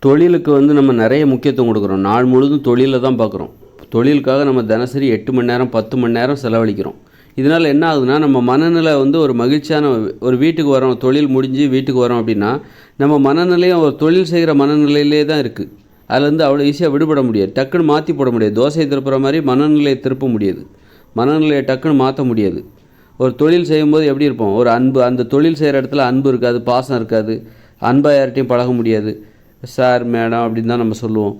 தொழிலுக்கு நம்ம நிறைய முக்கியத்துவம் கொடுக்குறோம். நாள் முழுதும் தொழிலில் தான் பார்க்குறோம். தொழிலுக்காக நம்ம தினசரி 8 மணி நேரம் 10 மணி நேரம் செலவழிக்கிறோம். இதனால் என்ன ஆகுதுன்னா, நம்ம மனநிலை ஒரு மகிழ்ச்சியான ஒரு வீட்டுக்கு வரோம், தொழில் முடிஞ்சு வீட்டுக்கு வரோம் அப்படின்னா, நம்ம மனநிலையும் ஒரு தொழில் செய்கிற மனநிலையிலே தான் இருக்குது. அதுலேருந்து அவ்வளோ ஈஸியாக விடுபட முடியாது. டக்குன்னு மாற்றி போட முடியாது. தோசையை திருப்புற மாதிரி மனநிலையை திருப்ப முடியாது. மனநிலையை டக்குன்னு மாற்ற முடியாது. ஒரு தொழில் செய்யும்போது எப்படி இருப்போம், ஒரு அன்பு, அந்த தொழில் செய்கிற இடத்துல அன்பு இருக்காது, பாசம் இருக்காது, அன்பாக யார்கிட்டையும் பழக முடியாது. சார் மேடம் அப்படின்னு தான் நம்ம சொல்லுவோம்.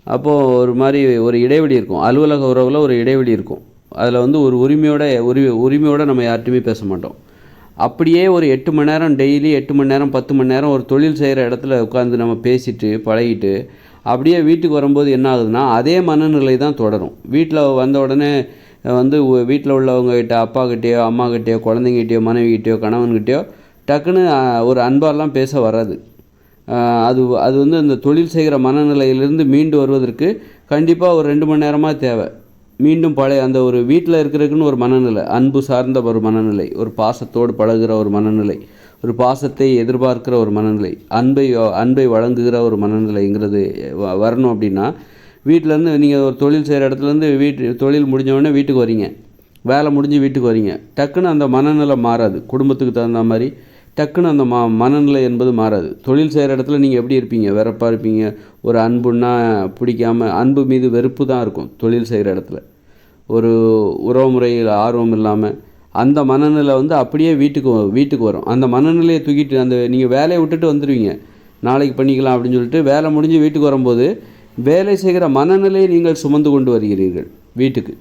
அப்போது ஒரு மாதிரி ஒரு இடைவெளி இருக்கும். அலுவலக உறவில் ஒரு இடைவெளி இருக்கும். அதில் ஒரு உரிமையோடு நம்ம யார்கிட்டையுமே பேச மாட்டோம். அப்படியே ஒரு 8 மணி நேரம் டெய்லி 8 மணி நேரம் 10 மணி நேரம் ஒரு தொழில் செய்கிற இடத்துல உட்காந்து நம்ம பேசிட்டு பழகிட்டு அப்படியே வீட்டுக்கு வரும்போது என்ன ஆகுதுன்னா, அதே மனநிலை தான் தொடரும். வீட்டில் வந்த உடனே வீட்டில் உள்ளவங்ககிட்ட, அப்பாக்கிட்டேயோ அம்மாக்கிட்டேயோ குழந்தைங்கிட்டேயோ மனைவிக்கிட்டேயோ கணவன்கிட்டேயோ டக்குன்னு ஒரு அன்பாலாம் பேச வராது. அது அந்த தொழில் செய்கிற மனநிலையிலிருந்து மீண்டு வருவதற்கு கண்டிப்பாக ஒரு 2 மணி நேரமாக தேவை. மீண்டும் பழைய அந்த ஒரு வீட்டில் இருக்கிறதுக்குன்னு ஒரு மனநிலை, அன்பு சார்ந்த ஒரு மனநிலை, ஒரு பாசத்தோடு பழகுகிற ஒரு மனநிலை, ஒரு பாசத்தை எதிர்பார்க்கிற ஒரு மனநிலை, அன்பை வழங்குகிற ஒரு மனநிலைங்கிறது வரணும். அப்படின்னா வீட்டிலேருந்து நீங்கள் ஒரு தொழில் செய்கிற இடத்துலேருந்து தொழில் முடிஞ்சவொடனே வீட்டுக்கு வரீங்க, வேலை முடிஞ்சு வீட்டுக்கு வரீங்க, டக்குன்னு அந்த மனநிலை மாறாது. குடும்பத்துக்கு தகுந்த மாதிரி டக்குன்னு அந்த மனநிலை என்பது மாறாது. தொழில் செய்கிற இடத்துல நீங்கள் எப்படி இருப்பீங்க, வெறுப்பாக இருப்பீங்க. ஒரு அன்புன்னா பிடிக்காமல், அன்பு மீது வெறுப்பு தான் இருக்கும் தொழில் செய்கிற இடத்துல. ஒரு உறவு முறையில் ஆர்வம் இல்லாமல் அந்த மனநிலை அப்படியே வீட்டுக்கு வரும். அந்த மனநிலையை தூக்கிட்டு நீங்கள் வேலையை விட்டுட்டு வந்துடுவீங்க, நாளைக்கு பண்ணிக்கலாம் அப்படின்னு சொல்லிட்டு வேலை முடிஞ்சு வீட்டுக்கு வரும்போது வேலை செய்கிற மனநிலையை நீங்கள் சுமந்து கொண்டு வருகிறீர்கள் வீட்டுக்கு.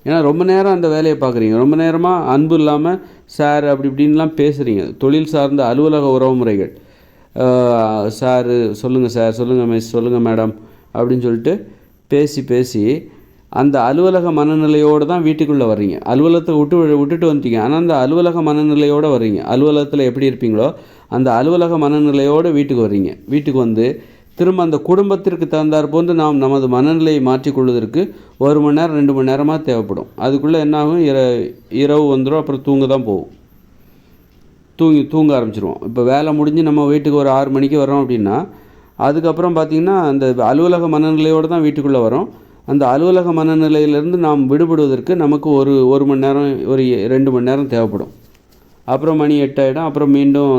ஏன்னா ரொம்ப நேரம் அந்த வேலையை பார்க்குறீங்க, ரொம்ப நேரமாக அன்பு இல்லாமல் சார் அப்படி இப்படின்லாம் பேசுகிறீங்க. தொழில் சார்ந்த அலுவலக உறவு முறைகள், சார் சொல்லுங்கள், சார் சொல்லுங்கள், மிஸ் சொல்லுங்கள் மேடம் அப்படின்னு சொல்லிட்டு பேசி அந்த அலுவலக மனநிலையோடு தான் வீட்டுக்குள்ளே வர்றீங்க. அலுவலகத்தை விட்டுட்டு வந்துட்டீங்க, ஆனால் அந்த அலுவலக மனநிலையோடு வர்றீங்க. அலுவலகத்தில் எப்படி இருப்பீங்களோ அந்த அலுவலக மனநிலையோடு வீட்டுக்கு வர்றீங்க. வீட்டுக்கு வந்து திரும்ப அந்த குடும்பத்திற்கு தகுந்தாற் போன்று நாம் நமது மனநிலையை மாற்றிக்கொள்வதற்கு 1 மணி நேரம் 2 மணி நேரமாக தேவைப்படும். அதுக்குள்ளே என்னாகும், இரவு வந்துடும், அப்புறம் தூங்க தான் போகும். தூங்க ஆரம்பிச்சிருவோம். இப்போ வேலை முடிஞ்சு நம்ம வீட்டுக்கு ஒரு 6 மணிக்கு வரோம் அப்படின்னா, அதுக்கப்புறம் பார்த்திங்கன்னா அந்த அலுவலக மனநிலையோடு தான் வீட்டுக்குள்ளே வரோம். அந்த அலுவலக மனநிலையிலேருந்து நாம் விடுபடுவதற்கு நமக்கு ஒரு மணி நேரம், ஒரு 2 மணி நேரம் தேவைப்படும். அப்புறம் மணி 8 ஆகிடும். அப்புறம் மீண்டும்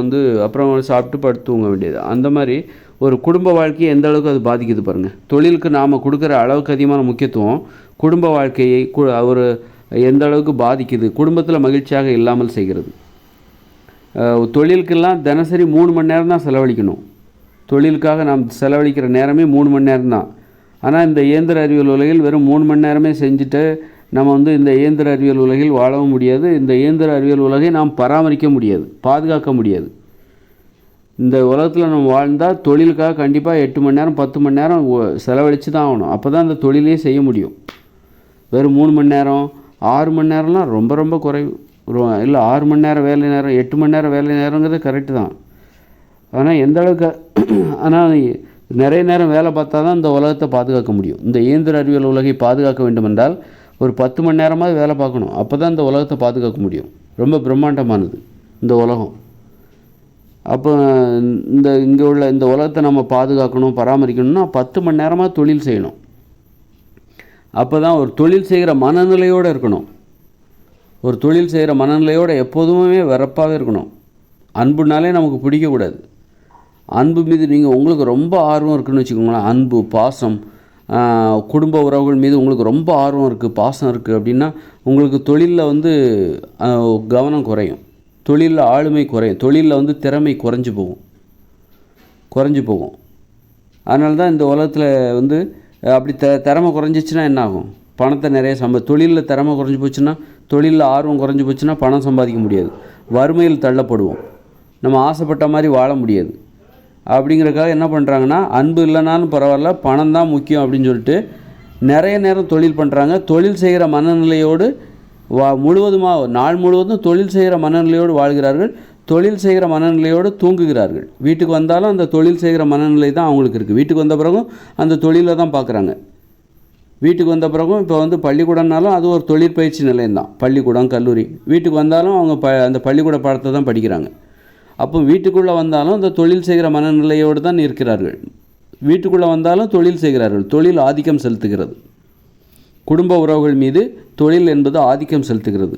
அப்புறம் சாப்பிட்டு படுத்து தூங்க வேண்டியது. அந்த மாதிரி ஒரு குடும்ப வாழ்க்கையை எந்த அளவுக்கு அது பாதிக்குது பாருங்கள். தொழிலுக்கு நாம் கொடுக்குற அளவுக்கு அதிகமான முக்கியத்துவம் குடும்ப வாழ்க்கையை ஒரு எந்த அளவுக்கு பாதிக்குது, குடும்பத்தில் மகிழ்ச்சியாக இல்லாமல் செய்கிறது. தொழிலுக்கெல்லாம் தினசரி 3 மணி நேரம் தான் செலவழிக்கணும். தொழிலுக்காக நாம் செலவழிக்கிற நேரமே 3 மணி நேரம் தான். ஆனால் இந்த இயந்திர அறிவியல் உலகில் வெறும் 3 மணி நேரமே செஞ்சுட்டு நம்ம இந்த இயந்திர அறிவியல் உலகில் வாழவும் முடியாது. இந்த இயந்திர அறிவியல் உலகை நாம் பராமரிக்க முடியாது, பாதுகாக்க முடியாது. இந்த உலகத்தில் நம்ம வாழ்ந்தால் தொழிலுக்காக கண்டிப்பாக 8 மணி நேரம் 10 மணி நேரம் செலவழித்து தான் ஆகணும். அப்போ தான் அந்த தொழிலே செய்ய முடியும். வெறும் 3 மணி நேரம் 6 மணி நேரம்லாம் ரொம்ப ரொம்ப குறைவு. இல்லை 6 மணி நேரம் வேலை நேரம் 8 மணி நேரம் வேலை நேரங்கிறது கரெக்டு தான். ஆனால் எந்த அளவுக்கு ஆனால் நிறைய நேரம் வேலை பார்த்தா தான் இந்த உலகத்தை பாதுகாக்க முடியும். இந்த இயந்திர அறிவியல் உலகை பாதுகாக்க வேண்டுமென்றால் ஒரு 10 மணி நேரமாவது வேலை பார்க்கணும். அப்போ தான் இந்த உலகத்தை பாதுகாக்க முடியும். ரொம்ப பிரம்மாண்டமானது இந்த உலகம். அப்போ இங்கே உள்ள இந்த உலகத்தை நம்ம பாதுகாக்கணும், பராமரிக்கணும்னா 10 மணி நேரமாக தொழில் செய்யணும். அப்போ தான் ஒரு தொழில் செய்கிற மனநிலையோடு இருக்கணும். ஒரு தொழில் செய்கிற மனநிலையோடு எப்போதுமே வெறுப்பாகவே இருக்கணும். அன்புனாலே நமக்கு பிடிக்கக்கூடாது. அன்பு மீது உங்களுக்கு ரொம்ப ஆர்வம் இருக்குதுன்னு வச்சுக்கோங்களேன். அன்பு, பாசம், குடும்ப உறவுகள் மீது உங்களுக்கு ரொம்ப ஆர்வம் இருக்குது, பாசம் இருக்குது அப்படின்னா உங்களுக்கு தொழிலில் கவனம் குறையும், தொழிலில் ஆளுமை குறையும், தொழிலில் திறமை குறைஞ்சி போகும். அதனால தான் இந்த உலகத்தில் அப்படி திறமை குறைஞ்சிச்சின்னா என்ன ஆகும், பணத்தை நிறைய தொழிலில் திறமை குறைஞ்சி போச்சுன்னா, தொழிலில் ஆர்வம் குறைஞ்சி போச்சுன்னா பணம் சம்பாதிக்க முடியாது, வறுமையில் தள்ளப்படுவோம், நம்ம ஆசைப்பட்ட மாதிரி வாழ முடியாது. அப்படிங்கிறதுக்காக என்ன பண்ணுறாங்கன்னா, அன்பு இல்லைனாலும் பரவாயில்ல, பணம் தான் முக்கியம் அப்படின்னு சொல்லிட்டு நிறைய நேரம் தொழில் பண்ணுறாங்க. தொழில் செய்கிற மனநிலையோடு நாள் முழுவதும் தொழில் செய்கிற மனநிலையோடு வாழ்கிறார்கள். தொழில் செய்கிற மனநிலையோடு தூங்குகிறார்கள். வீட்டுக்கு வந்தாலும் அந்த தொழில் செய்கிற மனநிலை தான் அவங்களுக்கு இருக்குது. வீட்டுக்கு வந்த பிறகும் அந்த தொழிலை தான் பார்க்குறாங்க. வீட்டுக்கு வந்த பிறகும் இப்போ பள்ளிக்கூடம்னாலும் அது ஒரு தொழிற்பயிற்சி நிலையம்தான். பள்ளிக்கூடம், கல்லூரி. வீட்டுக்கு வந்தாலும் அவங்க அந்த பள்ளிக்கூட பாடத்தை தான் படிக்கிறாங்க. அப்போ வீட்டுக்குள்ளே வந்தாலும் அந்த தொழில் செய்கிற மனநிலையோடு தான் இருக்கிறார்கள். வீட்டுக்குள்ளே வந்தாலும் தொழில் செய்கிறார்கள். தொழில் ஆதிக்கம் செலுத்துகிறது. குடும்ப உறவுகள் மீது தொழில் என்பது ஆதிக்கம் செலுத்துகிறது.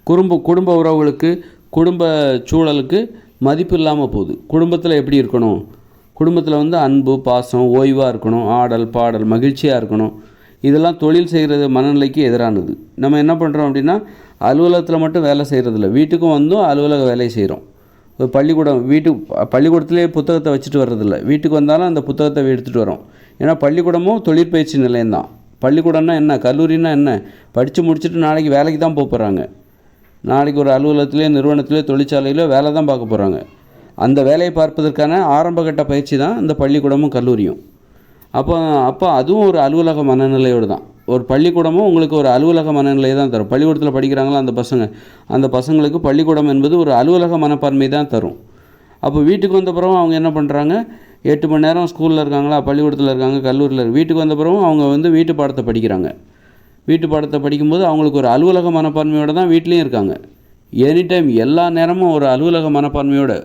குடும்ப உறவுகளுக்கு, குடும்ப சூழலுக்கு மதிப்பு இல்லாமல் போகுது. குடும்பத்தில் எப்படி இருக்கணும்? குடும்பத்தில் வந்து அன்பு, பாசம், ஓய்வாக இருக்கணும், ஆடல் பாடல், மகிழ்ச்சியாக இருக்கணும். இதெல்லாம் தொழில் செய்கிறது மனநிலைக்கு எதிரானது. நம்ம என்ன பண்ணுறோம் அப்படின்னா, அலுவலகத்தில் மட்டும் வேலை செய்கிறதில்ல, வீட்டுக்கும் வந்தும் அலுவலக வேலை செய்கிறோம். பள்ளிக்கூடத்திலே புத்தகத்தை வச்சுட்டு வர்றதில்ல, வீட்டுக்கு வந்தாலும் அந்த புத்தகத்தை எடுத்துகிட்டு வரோம். ஏன்னா பள்ளிக்கூடமும் தொழிற்பயிற்சி நிலையம்தான். பள்ளிக்கூடம்னா என்ன, கல்லூரின்னா என்ன, படித்து முடிச்சுட்டு நாளைக்கு வேலைக்கு தான் போகிறாங்க. நாளைக்கு ஒரு அலுவலகத்திலே, நிறுவனத்திலே, தொழிற்சாலையிலோ வேலை தான் பார்க்க போகிறாங்க. அந்த வேலையை பார்ப்பதற்கான ஆரம்பகட்ட பயிற்சி தான் இந்த பள்ளிக்கூடமும் கல்லூரியும். அப்போ அதுவும் ஒரு அலுவலக மனநிலையோடு தான். ஒரு பள்ளிக்கூடமும் உங்களுக்கு ஒரு அலுவலக மனநிலையை தான் தரும். பள்ளிக்கூடத்தில் படிக்கிறாங்களா அந்த பசங்களுக்கு பள்ளிக்கூடம் என்பது ஒரு அலுவலக மனப்பான்மை தான் தரும். அப்போ வீட்டுக்கு வந்த பிறகும் அவங்க என்ன பண்ணுறாங்க, 8 மணி நேரம் ஸ்கூலில் இருக்காங்களா, பள்ளிக்கூடத்தில் இருக்காங்க, கல்லூரியில் வீட்டுக்கு வந்த பிறகும் அவங்க வந்து வீட்டு பாடத்தை படிக்கிறாங்க. வீட்டு பாடத்தை படிக்கும்போது அவங்களுக்கு ஒரு அலுவலக மனப்பான்மையோடு தான் வீட்லேயும் இருக்காங்க. எனி டைம் எல்லா நேரமும் ஒரு அலுவலக மனப்பான்மையோடு,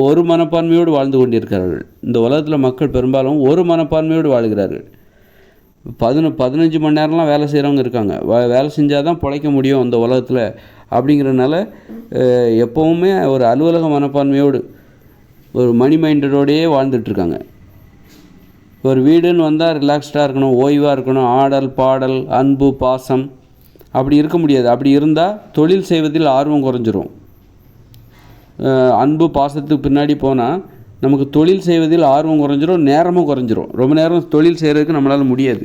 ஒரு மனப்பான்மையோடு வாழ்ந்து கொண்டிருக்கிறார்கள். இந்த உலகத்தில் மக்கள் பெரும்பாலும் ஒரு மனப்பான்மையோடு வாழ்கிறார்கள். 15 மணி நேரம்லாம் வேலை செய்கிறவங்க இருக்காங்க. வேலை செஞ்சால் தான் பிழைக்க முடியும் இந்த உலகத்தில் அப்படிங்கிறதுனால எப்போவுமே ஒரு அலுவலக மனப்பான்மையோடு, ஒரு மணி மைண்டடோடையே வாழ்ந்துட்டுருக்காங்க. ஒரு வீடுன்னு வந்தால் ரிலாக்ஸ்டாக இருக்கணும், ஓய்வாக இருக்கணும், ஆடல் பாடல், அன்பு பாசம், அப்படி இருக்க முடியாது. அப்படி இருந்தால் தொழில் செய்வதில் ஆர்வம் குறைஞ்சிரும். அன்பு பாசத்துக்கு பின்னாடி போனால் நமக்கு தொழில் செய்வதில் ஆர்வம் குறைஞ்சிரும், நேரமும் குறைஞ்சிரும். ரொம்ப நேரம் தொழில் செய்கிறதுக்கு நம்மளால் முடியாது.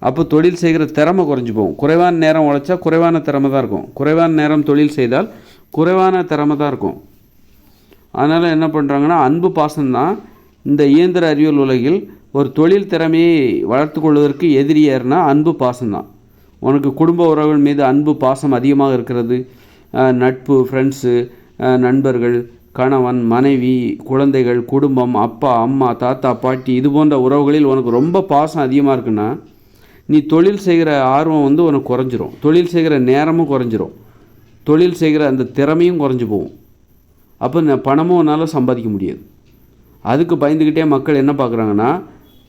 அப்போ தொழில் செய்கிற திறமை குறைஞ்சி போகும். குறைவான நேரம் உழைச்சா குறைவான திறமை தான் இருக்கும். குறைவான நேரம் தொழில் செய்தால் குறைவான திறமை தான் இருக்கும். அதனால் என்ன பண்ணுறாங்கன்னா, அன்பு பாசம்தான் இந்த இயந்திர அறிவியல் உலகில் ஒரு தொழில் திறமையை வளர்த்து கொள்வதற்கு எதிரி யாருன்னா அன்பு பாசம்தான். உனக்கு குடும்ப உறவுகள் மீது அன்பு பாசம் அதிகமாக இருக்கிறது, நட்பு, ஃப்ரெண்ட்ஸு, நண்பர்கள், கணவன், மனைவி, குழந்தைகள், குடும்பம், அப்பா அம்மா, தாத்தா பாட்டி, இது போன்ற உறவுகளில் உனக்கு ரொம்ப பாசம் அதிகமாக இருக்குன்னா நீ தொழில் செய்கிற ஆர்வம் வந்து உனக்கு குறைஞ்சிரும். தொழில் செய்கிற நேரமும் குறைஞ்சிரும். தொழில் செய்கிற அந்த திறமையும் குறைஞ்சி போகும். அப்போ பணமும் உன்னால் சம்பாதிக்க முடியாது. அதுக்கு பயந்துக்கிட்டே மக்கள் என்ன பார்க்குறாங்கன்னா,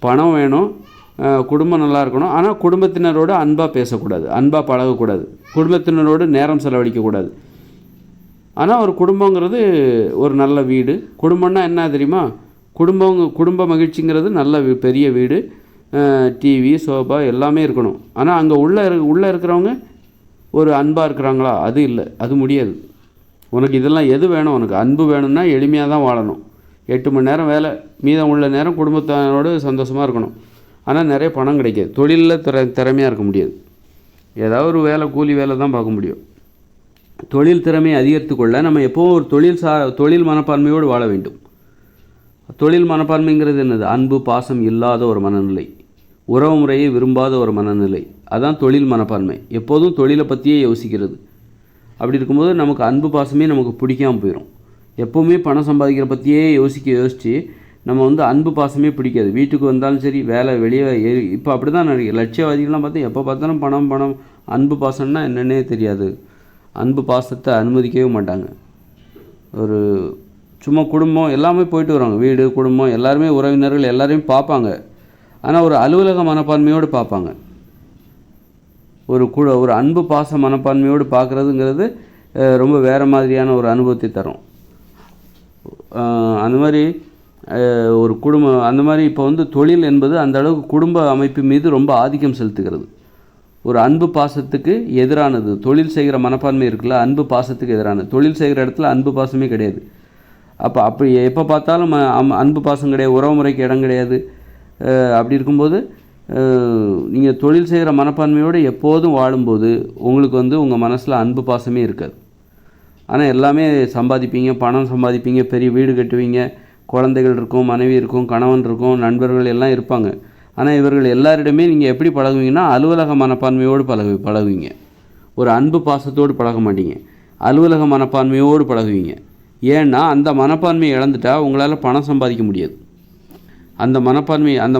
பணம் வேணும், குடும்பம் நல்லா இருக்கணும், ஆனால் குடும்பத்தினரோடு அன்பாக பேசக்கூடாது, அன்பாக பழகக்கூடாது, குடும்பத்தினரோடு நேரம் செலவழிக்கக்கூடாது. ஆனால் ஒரு குடும்பங்கிறது ஒரு நல்ல வீடு. குடும்பம்னா என்ன தெரியுமா, குடும்ப மகிழ்ச்சிங்கிறது நல்ல பெரிய வீடு, டிவி, சோபா எல்லாமே இருக்கணும். ஆனால் அங்கே உள்ளே இருக்கிறவங்க ஒரு அன்பாக இருக்கிறாங்களா? அது இல்லை, அது முடியாது. உனக்கு இதெல்லாம் எது வேணும்? உனக்கு அன்பு வேணும்னா எளிமையாக தான் வாழணும். 8 மணி நேரம் வேலை, மீதம் உள்ள நேரம் குடும்பத்தோடு சந்தோஷமாக இருக்கணும். ஆனால் நிறைய பணம் கிடைக்காது. தொழிலில் திறமையாக இருக்க முடியாது. ஏதாவது ஒரு வேலை, கூலி வேலை தான் பார்க்க முடியும். தொழில் திறமையை அதிகரித்து கொள்ள நம்ம எப்போவும் ஒரு தொழில் மனப்பான்மையோடு வாழ வேண்டும். தொழில் மனப்பான்மைங்கிறது என்னது? அன்பு பாசம் இல்லாத ஒரு மனநிலை, உறவு முறையை விரும்பாத ஒரு மனநிலை, அதான் தொழில் மனப்பான்மை. எப்போதும் தொழிலை பற்றியே யோசிக்கிறது. அப்படி இருக்கும்போது நமக்கு அன்பு பாசமே நமக்கு பிடிக்காமல் போயிடும். எப்போவுமே பணம் சம்பாதிக்கிற பற்றியே யோசித்து நம்ம வந்து அன்பு பாசமே பிடிக்காது. வீட்டுக்கு வந்தாலும் சரி, வேலை வெளியே இப்போ அப்படி தான் லட்சியவாதிகள்லாம் பார்த்தா எப்போ பார்த்தாலும் பணம், அன்பு பாசம்னா என்னென்னே தெரியாது. அன்பு பாசத்தை அனுமதிக்கவே மாட்டாங்க. ஒரு சும்மா குடும்பம் எல்லாமே போயிட்டு வராங்க, வீடு குடும்பம் எல்லாருமே உறவினர்கள் எல்லாரையும் பார்ப்பாங்க. ஆனால் ஒரு அலுவலக மனப்பான்மையோடு பார்ப்பாங்க. ஒரு அன்பு பாச மனப்பான்மையோடு பார்க்குறதுங்கிறது ரொம்ப வேறு மாதிரியான ஒரு அனுபவத்தை தரும். அந்த மாதிரி ஒரு குடும்பம், அந்த மாதிரி இப்போ வந்து தொழில் என்பது அந்த அளவுக்கு குடும்ப அமைப்பு மீது ரொம்ப ஆதிக்கம் செலுத்துகிறது. ஒரு அன்பு பாசத்துக்கு எதிரானது தொழில் செய்கிற மனப்பான்மை இருக்குல்ல, அன்பு பாசத்துக்கு எதிரானது. தொழில் செய்கிற இடத்துல அன்பு பாசமே கிடையாது. அப்படி எப்போ பார்த்தாலும் அன்பு பாசம் கிடையாது, உறவு முறைக்கு இடம் கிடையாது. அப்படி இருக்கும்போது நீங்கள் தொழில் செய்கிற மனப்பான்மையோடு எப்போதும் வாழும்போது உங்களுக்கு வந்து உங்கள் மனசில் அன்பு பாசமே இருக்காது. ஆனால் எல்லாமே சம்பாதிப்பீங்க, பணம் சம்பாதிப்பீங்க, பெரிய வீடு கட்டுவீங்க, குழந்தைகள் இருக்கும், மனைவி இருக்கும், கணவன் இருக்கும், நண்பர்கள் எல்லாம் இருப்பாங்க. ஆனால் இவர்கள் எல்லாரிடமே நீங்கள் எப்படி பழகுவீங்கன்னா அலுவலக மனப்பான்மையோடு பழகுவீங்க. ஒரு அன்பு பாசத்தோடு பழக மாட்டீங்க, அலுவலக மனப்பான்மையோடு பழகுவீங்க. ஏன்னா அந்த மனப்பான்மையை இழந்துட்டால் உங்களால் பணம் சம்பாதிக்க முடியாது. அந்த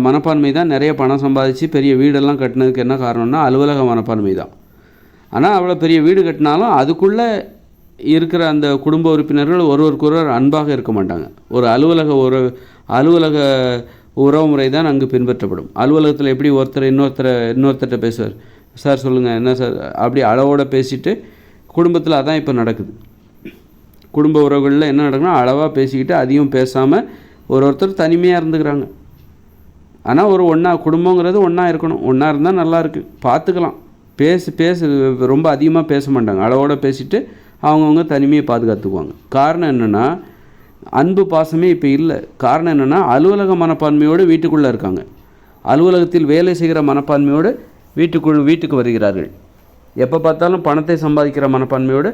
மனப்பான்மை தான் நிறைய பணம் சம்பாதிச்சு பெரிய வீடெல்லாம் கட்டினதுக்கு என்ன காரணம்னா அலுவலக மனப்பான்மை தான். ஆனால் அவ்வளோ பெரிய வீடு கட்டினாலும் அதுக்குள்ளே இருக்கிற அந்த குடும்ப உறுப்பினர்கள் ஒருவருக்கொருவர் அன்பாக இருக்க மாட்டாங்க. ஒரு அலுவலக உறவுமுறை தான் அங்கு பின்பற்றப்படும். அலுவலகத்தில் எப்படி இன்னொருத்தர்கிட்ட பேசுவார், சார் சொல்லுங்கள் என்ன சார், அப்படி அளவோடு பேசிட்டு குடும்பத்தில் அதான் இப்போ நடக்குது. குடும்ப உறவுகளில் என்ன நடக்குன்னா அளவாக பேசிக்கிட்டு அதிகம் பேசாமல் ஒருத்தர் தனிமையாக இருந்துக்கிறாங்க. ஆனால் குடும்பங்கிறது ஒன்றா இருக்கணும், ஒன்றா இருந்தால் நல்லா இருக்குது, பார்த்துக்கலாம். பேசு ரொம்ப அதிகமாக பேச மாட்டாங்க, அளவோடு பேசிவிட்டு அவங்கவுங்க தனிமையை பாதுகாத்துக்குவாங்க. காரணம் என்னென்னா அன்பு பாசமே இப்போ இல்லை. காரணம் என்னென்னா அலுவலக மனப்பான்மையோடு வீட்டுக்குள்ளே இருக்காங்க. அலுவலகத்தில் வேலை செய்கிற மனப்பான்மையோடு வீட்டுக்கு வருகிறார்கள். எப்போ பார்த்தாலும் பணத்தை சம்பாதிக்கிற மனப்பான்மையோடு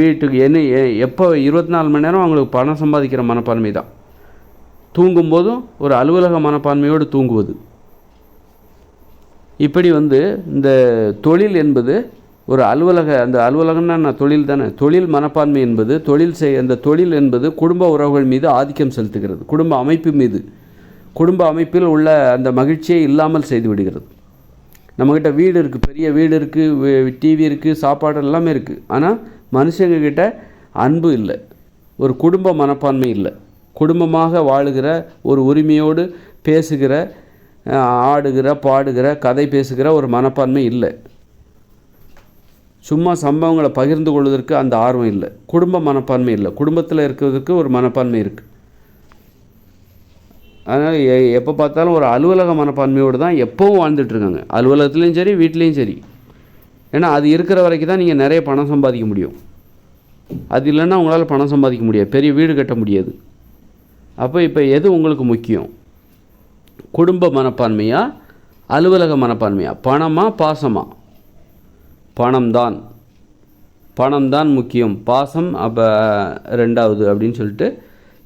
வீட்டுக்கு எப்போ 24 மணி நேரம் அவங்களுக்கு பணம் சம்பாதிக்கிற மனப்பான்மை தான். தூங்கும்போதும் ஒரு அலுவலக மனப்பான்மையோடு தூங்குவது. இப்படி இந்த தொழில் என்பது ஒரு அந்த அலுவலகம்னா தொழில் தானே. தொழில் மனப்பான்மை என்பது அந்த தொழில் என்பது குடும்ப உறவுகள் மீது ஆதிக்கம் செலுத்துகிறது. குடும்ப அமைப்பு மீது, குடும்ப அமைப்பில் உள்ள அந்த மகிழ்ச்சியை இல்லாமல் செய்து விடுகிறது. நம்மக்கிட்ட வீடு இருக்குது, பெரிய வீடு இருக்குது, டிவி இருக்குது, சாப்பாடு எல்லாமே இருக்குது. ஆனால் மனுஷங்கக்கிட்ட அன்பு இல்லை, ஒரு குடும்ப மனப்பான்மை இல்லை. குடும்பமாக வாழுகிற, ஒரு உரிமையோடு பேசுகிற, ஆடுகிற, பாடுகிற, கதை பேசுகிற ஒரு மனப்பான்மை இல்லை. சும்மா சம்பவங்களை பகிர்ந்து கொள்வதற்கு அந்த ஆர்வம் இல்லை. குடும்ப மனப்பான்மை இல்லை. குடும்பத்தில் இருக்கிறதுக்கு ஒரு மனப்பான்மை இருக்குது. அதனால் எப்போ பார்த்தாலும் ஒரு அலுவலக மனப்பான்மையோடு தான் எப்போவும் வாழ்ந்துட்டுருக்காங்க. அலுவலகத்துலேயும் சரி, வீட்லேயும் சரி. ஏன்னா அது இருக்கிற வரைக்கும் தான் நீங்கள் நிறைய பணம் சம்பாதிக்க முடியும். அது இல்லைன்னா உங்களால் பணம் சம்பாதிக்க முடியாது, பெரிய வீடு கட்ட முடியாது. அப்போ இப்போ எது உங்களுக்கு முக்கியம்? குடும்ப மனப்பான்மையா, அலுவலக மனப்பான்மையா, பணமா, பாசமா? பணம்தான் முக்கியம், பாசம் அப்போ ரெண்டாவது அப்படின்னு சொல்லிட்டு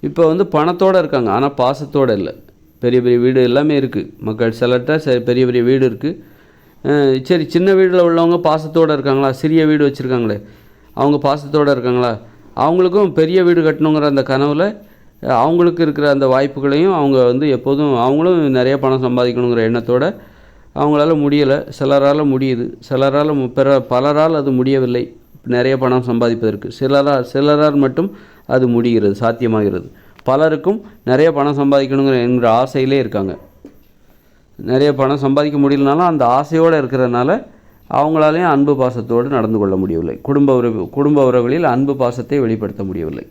இப்போ பணத்தோடு இருக்காங்க, ஆனால் பாசத்தோடு இல்லை. பெரிய பெரிய வீடு எல்லாமே இருக்குது. மக்கள் சிலர்கிட்ட பெரிய பெரிய வீடு இருக்குது. சரி, சின்ன வீட்டில் உள்ளவங்க பாசத்தோடு இருக்காங்களா? சிறிய வீடு வச்சுருக்காங்களே அவங்க பாசத்தோடு இருக்காங்களா? அவங்களுக்கும் பெரிய வீடு கட்டணுங்கிற அந்த கனவில் அவங்களுக்கு இருக்கிற அந்த வாய்ப்புகளையும் அவங்க எப்போதும் அவங்களும் நிறைய பணம் சம்பாதிக்கணுங்கிற எண்ணத்தோடு அவங்களால முடியலை. சிலரால் முடியுது, பலரால் அது முடியவில்லை நிறைய பணம் சம்பாதிப்பதற்கு. சிலரால் மட்டும் அது முடிகிறது, சாத்தியமாகிறது. பலருக்கும் நிறைய பணம் என்கிற ஆசையிலே இருக்காங்க. நிறைய பணம் சம்பாதிக்க முடியலனாலும் அந்த ஆசையோடு இருக்கிறதுனால அவங்களாலேயும் அன்பு பாசத்தோடு நடந்து கொள்ள முடியவில்லை. குடும்ப உறவுகளில் அன்பு பாசத்தை வெளிப்படுத்த முடியவில்லை.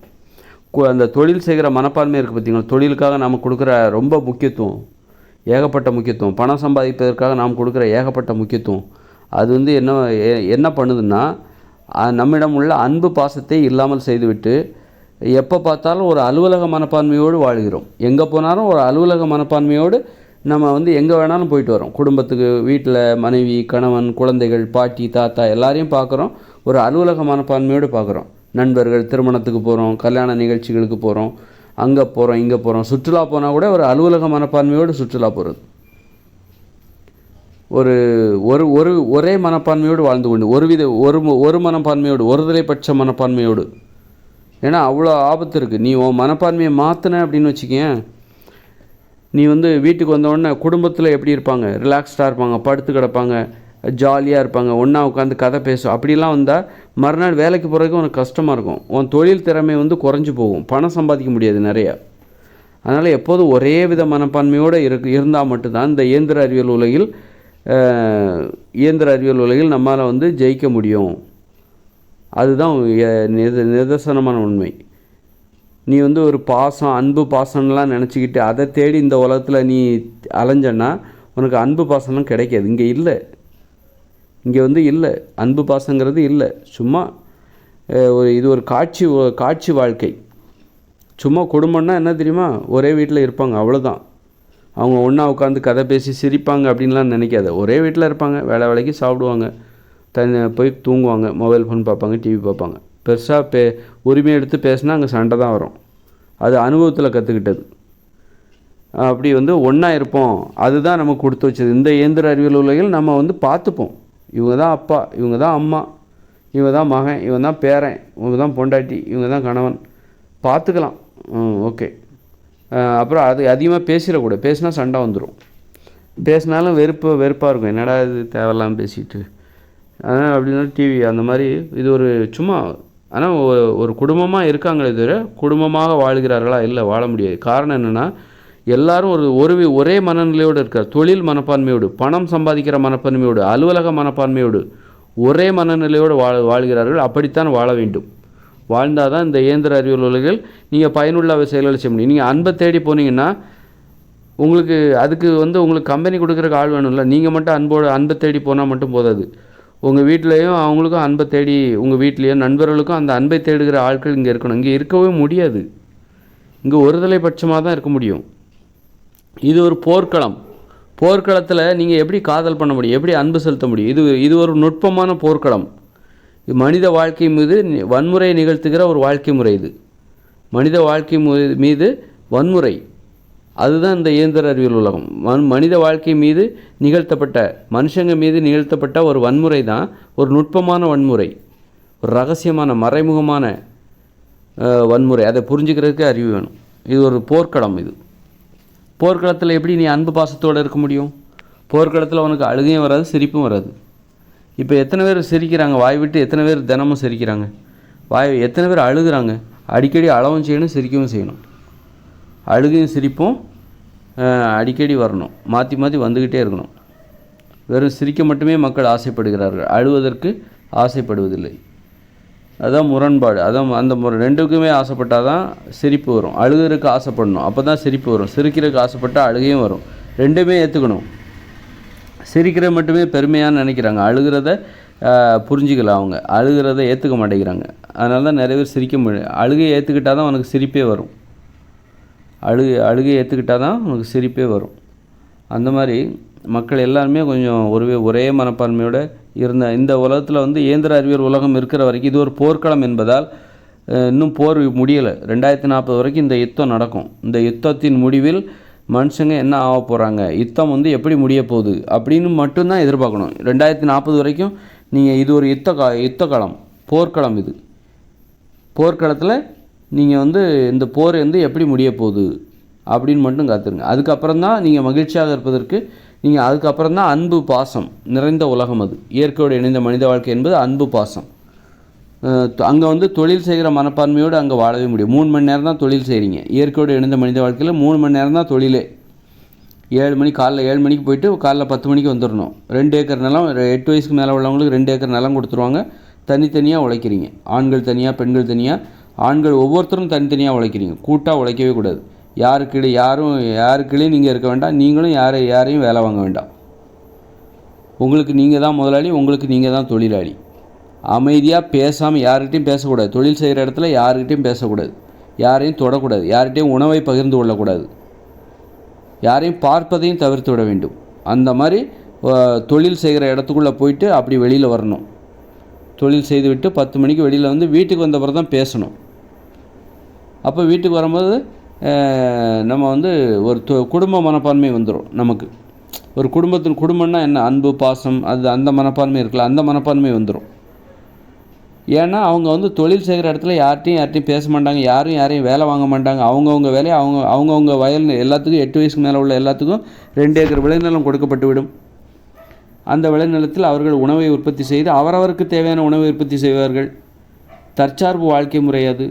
அந்த தொழில் செய்கிற மனப்பான்மை இருக்குது பார்த்திங்களா, தொழிலுக்காக நாம் கொடுக்குற ரொம்ப முக்கியத்துவம், ஏகப்பட்ட முக்கியத்துவம், பணம் சம்பாதிப்பதற்காக நாம் கொடுக்குற ஏகப்பட்ட முக்கியத்துவம், அது என்ன பண்ணுதுன்னா நம்மிடம் உள்ள அன்பு பாசத்தை இல்லாமல் செய்துவிட்டு எப்போ பார்த்தாலும் ஒரு அலுவலக மனப்பான்மையோடு வாழ்கிறோம். எங்கே போனாலும் ஒரு அலுவலக மனப்பான்மையோடு நம்ம எங்கே வேணாலும் போயிட்டு வரோம். குடும்பத்துக்கு, வீட்டில் மனைவி, கணவன், குழந்தைகள், பாட்டி, தாத்தா எல்லாரையும் பார்க்குறோம், ஒரு அலுவலக மனப்பான்மையோடு பார்க்குறோம். நண்பர்கள், திருமணத்துக்கு போகிறோம், கல்யாண நிகழ்ச்சிகளுக்கு போகிறோம், அங்கே போகிறோம், இங்கே போகிறோம். சுற்றுலா போனால் கூட ஒரு அலுவலக மனப்பான்மையோடு சுற்றுலா போகிறது. ஒரே மனப்பான்மையோடு வாழ்ந்து கொண்டு ஒரு மனப்பான்மையோடு, ஒருதலைப்பட்ச மனப்பான்மையோடு. ஏன்னா அவ்வளோ ஆபத்து இருக்குது. நீ உன் மனப்பான்மையை மாற்றின அப்படின்னு வச்சுக்கேன், நீ வீட்டுக்கு வந்தோடனே குடும்பத்தில் எப்படி இருப்பாங்க, ரிலாக்ஸ்டாக இருப்பாங்க, படுத்து கிடப்பாங்க, ஜாலியாக இருப்பாங்க, ஒன்றா உட்காந்து கதை பேசும். அப்படிலாம் வந்தால் மறுநாள் வேலைக்கு போகிறதுக்கு உனக்கு கஷ்டமாக இருக்கும். உன் தொழில் திறமை குறைஞ்சி போகும், பணம் சம்பாதிக்க முடியாது நிறையா. அதனால் எப்போதும் ஒரே வித மனப்பான்மையோடு இருந்தால் மட்டும்தான் இந்த இயந்திர அறிவியல் உலகில் நம்மளால் ஜெயிக்க முடியும். அதுதான் நிதர்சனமான உண்மை. நீ ஒரு பாசம், அன்பு பாசம்லாம் நினச்சிக்கிட்டு அதை தேடி இந்த உலகத்தில் நீ அலைஞ்சன்னா உனக்கு அன்பு பாசம்லாம் கிடைக்காது. இங்கே இல்லை, இல்லை, அன்பு பாசங்கிறது இல்லை. சும்மா இது ஒரு காட்சி வாழ்க்கை. சும்மா குடும்பம்னா என்ன தெரியுமா, ஒரே வீட்டில் இருப்பாங்க, அவ்வளோதான். அவங்க ஒன்றா உட்காந்து கதை பேசி சிரிப்பாங்க அப்படின்லாம் நினைக்காத. ஒரே வீட்டில் இருப்பாங்க, வேலைக்கு சாப்பிடுவாங்க, போய் தூங்குவாங்க, மொபைல் ஃபோன் பார்ப்பாங்க, டிவி பார்ப்பாங்க. பெருசாக உரிமை எடுத்து பேசினா அங்கே சண்டை தான் வரும். அது அனுபவத்தில் கற்றுக்கிட்டது. அப்படி ஒன்றா இருப்போம், அதுதான் நமக்கு கொடுத்து வச்சது. இந்த இயந்திர அறிவியல் உலகில் நம்ம பார்த்துப்போம், இவங்க தான் அப்பா, இவங்க தான் அம்மா, இவங்க தான் மகன், இவங்க தான் பேரன், இவங்க தான் பொண்டாட்டி, இவங்க தான் கணவன், பார்த்துக்கலாம். ஓகே. அப்புறம் அது அதிகமாக பேசிடக்கூடாது, பேசினா சண்டை வந்துடும். பேசினாலும் வெறுப்பாக இருக்கும், என்னடா இது தேவையில்லாமல் பேசிட்டு. அதனால் அப்படின்னா டிவி அந்த மாதிரி இது ஒரு சும்மா ஆனால் ஒரு குடும்பமாக இருக்காங்களே தவிர குடும்பமாக வாழ்கிறார்களா? இல்லை, வாழ முடியாது. காரணம் என்னென்னா, எல்லாரும் ஒரே மனநிலையோடு இருக்கார். தொழில் மனப்பான்மையோடு, பணம் சம்பாதிக்கிற மனப்பான்மையோடு, அலுவலக மனப்பான்மையோடு ஒரே மனநிலையோடு வாழ்கிறார்கள். அப்படித்தான் வாழ வேண்டும். வாழ்ந்தால் தான் இந்த இயந்திர அறிவியல் உலகில் நீங்கள் பயனுள்ள செயல்களை செய்ய முடியும். நீங்கள் அன்பை தேடி போனீங்கன்னா உங்களுக்கு அதுக்கு உங்களுக்கு கம்பெனி கொடுக்குறக்கு ஆள் வேணும்ல. நீங்கள் மட்டும் அன்பை தேடி போனால் மட்டும் போதாது. உங்கள் வீட்டிலையும் அவங்களுக்கும் அன்பை தேடி, உங்கள் வீட்லேயும் நண்பர்களுக்கும் அந்த அன்பை தேடுகிற ஆட்கள் இங்கே இருக்கணும். இங்கே இருக்கவே முடியாது. இங்கே ஒருதலை பட்சமாக தான் இருக்க முடியும். இது ஒரு போர்க்களம். போர்க்களத்தில் நீங்கள் எப்படி காதல் பண்ண முடியும், எப்படி அன்பு செலுத்த முடியும்? இது ஒரு நுட்பமான போர்க்களம். மனித வாழ்க்கை மீது வன்முறையை நிகழ்த்துகிற ஒரு வாழ்க்கை முறை. இது மனித வாழ்க்கை மீது வன்முறை, அதுதான் இந்த இயந்திர அறிவியல் உலகம். மனித வாழ்க்கை மீது நிகழ்த்தப்பட்ட, மனுஷங்க மீது நிகழ்த்தப்பட்ட ஒரு வன்முறை தான் ஒரு நுட்பமான வன்முறை, ஒரு ரகசியமான மறைமுகமான வன்முறை. அதை புரிஞ்சுக்கிறதுக்கு அறிவு வேணும். இது ஒரு போர்க்களம். இது போர்க்களத்தில் எப்படி நீ அன்பு பாசத்தோடு இருக்க முடியும்? போர்க்களத்தில் உனக்கு அழுகையும் வராது, சிரிப்பும் வராது. இப்போ எத்தனை பேர் சிரிக்கிறாங்க வாய் விட்டு? எத்தனை பேர் தினமும் சிரிக்கிறாங்க? எத்தனை பேர் அழுகிறாங்க? அடிக்கடி அழவும் செய்யணும், சிரிக்கவும் செய்யணும். அழுகையும் சிரிப்பும் அடிக்கடி வரணும், மாற்றி மாற்றி வந்துக்கிட்டே இருக்கணும். வெறும் சிரிக்க மட்டுமே மக்கள் ஆசைப்படுகிறார்கள், அழுவதற்கு ஆசைப்படுவதில்லை. அதுதான் முரண்பாடு. அதான் அந்த ரெண்டுக்குமே ஆசைப்பட்டால் தான் சிரிப்பு வரும். அழுகிறதுக்கு ஆசைப்படணும், அப்போ தான் சிரிப்பு வரும். சிரிக்கிறதுக்கு ஆசைப்பட்டால் அழுகையும் வரும். ரெண்டுமே ஏற்றுக்கணும். சிரிக்கிறது மட்டுமே பெருமையாக நினைக்கிறாங்க, அழுகிறத புரிஞ்சிக்கலாம். அவங்க அழுகிறத ஏற்றுக்க மாட்டேங்கிறாங்க. அதனால தான் நிறைய பேர் சிரிக்க முடியும். அழுகையை ஏற்றுக்கிட்டால் தான் உனக்கு சிரிப்பே வரும். அழுகையை ஏற்றுக்கிட்டால் தான் உனக்கு சிரிப்பே வரும். அந்த மாதிரி மக்கள் எல்லாருமே கொஞ்சம் ஒரே மனப்பான்மையோடு இருந்த இந்த உலகத்தில் இயந்திர அறிவியல் உலகம் இருக்கிற வரைக்கும் இது ஒரு போர்க்களம் என்பதால் இன்னும் போர் முடியலை. 2040 வரைக்கும் இந்த யுத்தம் நடக்கும். இந்த யுத்தத்தின் முடிவில் மனுஷங்க என்ன ஆக போகிறாங்க, யுத்தம் எப்படி முடிய போகுது அப்படின்னு மட்டும்தான் எதிர்பார்க்கணும். 2040 வரைக்கும் நீங்கள் இது ஒரு யுத்த காலம், போர்க்களம். இது போர்க்களத்தில் நீங்கள் இந்த போர் எப்படி முடிய போகுது அப்படின்னு மட்டும் காத்துருங்க. அதுக்கப்புறம் தான் நீங்கள் மகிழ்ச்சியாக இருப்பதற்கு நீங்கள் அதுக்கப்புறம் தான் அன்பு பாசம் நிறைந்த உலகம். அது இயற்கையோடு இணைந்த மனித வாழ்க்கை என்பது அன்பு பாசம். அங்கே தொழில் செய்கிற மனப்பான்மையோடு அங்கே வாழவே முடியும். 3 மணி நேரம் தான் தொழில் செய்கிறீங்க. இயற்கையோடு இணைந்த மனித வாழ்க்கையில் 3 மணி நேரம் தான் தொழிலே. 7 மணி, காலைல 7 மணிக்கு போயிட்டு காலைல 10 மணிக்கு வந்துடணும். 2 ஏக்கர் நிலம், 8 வயசுக்கு மேலே உள்ளவங்களுக்கு 2 ஏக்கர் நிலம் கொடுத்துருவாங்க. தனித்தனியாக உழைக்கிறீங்க. ஆண்கள் தனியாக, பெண்கள் தனியாக. ஆண்கள் ஒவ்வொருத்தரும் தனித்தனியாக உழைக்கிறீங்க, கூட்டாக உழைக்கவே கூடாது. யாருக்கிடையும் நீங்கள் இருக்க வேண்டாம். நீங்களும் யாரையும் வேலை வாங்க வேண்டாம். உங்களுக்கு நீங்கள் தான் முதலாளி, உங்களுக்கு நீங்கள் தான் தொழிலாளி. அமைதியாக பேசாமல் யார்கிட்டையும் பேசக்கூடாது. தொழில் செய்கிற இடத்துல யார்கிட்டையும் பேசக்கூடாது, யாரையும் தொடக்கூடாது, யார்கிட்டையும் உணவை பகிர்ந்து கொள்ளக்கூடாது, யாரையும் பார்ப்பதையும் தவிர்த்து விட வேண்டும். அந்த மாதிரி தொழில் செய்கிற இடத்துக்குள்ளே போயிட்டு அப்படி வெளியில் வரணும். தொழில் செய்துவிட்டு 10 மணிக்கு வெளியில் வீட்டுக்கு வந்த பிறகு தான் பேசணும். அப்போ வீட்டுக்கு வரும்போது நம்ம ஒரு குடும்ப மனப்பான்மை வந்துடும் நமக்கு. ஒரு குடும்பம்னா என்ன, அன்பு பாசம், அது அந்த மனப்பான்மை இருக்குல்ல, அந்த மனப்பான்மை வந்துடும். ஏன்னா அவங்க தொழில் செய்கிற இடத்துல யார்கிட்டையும் பேச மாட்டாங்க, யாரையும் வேலை வாங்க மாட்டாங்க. அவங்கவுங்க வேலையை அவங்கவுங்க வயல் எல்லாத்துக்கும் 8 வயசுக்கு மேலே உள்ள எல்லாத்துக்கும் 2 ஏக்கர் விளைநிலம் கொடுக்கப்பட்டு விடும். அந்த விளைநிலத்தில் அவர்கள் உணவை உற்பத்தி செய்து அவரவருக்கு தேவையான உணவை உற்பத்தி செய்வார்கள். தற்சார்பு வாழ்க்கை முறை அது.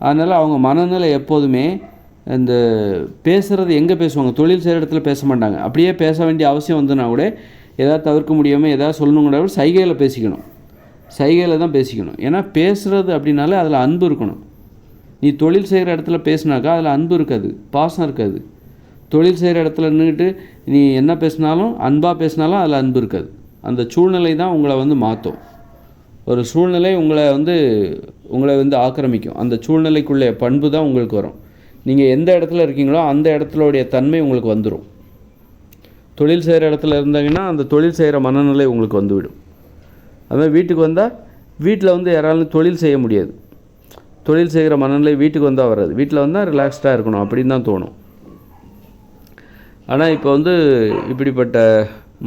அதனால் அவங்க மனநிலை எப்போதுமே இந்த பேசுகிறது எங்கே பேசுவாங்க, தொழில் செய்கிற இடத்துல பேச மாட்டாங்க. அப்படியே பேச வேண்டிய அவசியம் வந்துன்னா கூட எதாவது தவிர்க்க முடியாமல் எதாவது சொல்லணுங்கிற சைகையில் பேசிக்கணும். சைகையில் தான் பேசிக்கணும். ஏன்னா பேசுகிறது அப்படின்னாலே அதில் அன்பு இருக்கணும். நீ தொழில் செய்கிற இடத்துல பேசினாக்கா அதில் அன்பு இருக்காது, பாசம் இருக்காது. தொழில் செய்கிற இடத்துல நின்றுட்டு நீ என்ன பேசினாலும், அன்பாக பேசினாலும் அதில் அன்பு இருக்காது. அந்த சூழ்நிலை தான் உங்களை மாற்றும். ஒரு சூழ்நிலை உங்களை ஆக்கிரமிக்கும். அந்த சூழ்நிலைக்குள்ளே பண்பு தான் உங்களுக்கு வரும். நீங்கள் எந்த இடத்துல இருக்கீங்களோ அந்த இடத்துலோடைய தன்மை உங்களுக்கு வந்துடும். தொழில் செய்கிற இடத்துல இருந்தாங்கன்னா அந்த தொழில் செய்கிற மனநிலை உங்களுக்கு வந்துவிடும். அதுமாதிரி வீட்டுக்கு வந்தால் வீட்டில் யாராலும் தொழில் செய்ய முடியாது. தொழில் செய்கிற மனநிலை வீட்டுக்கு வந்தால் வராது. வீட்டில் வந்தால் ரிலாக்ஸ்டாக இருக்கணும் அப்படின்னு தான் தோணும். ஆனால் இப்போ இப்படிப்பட்ட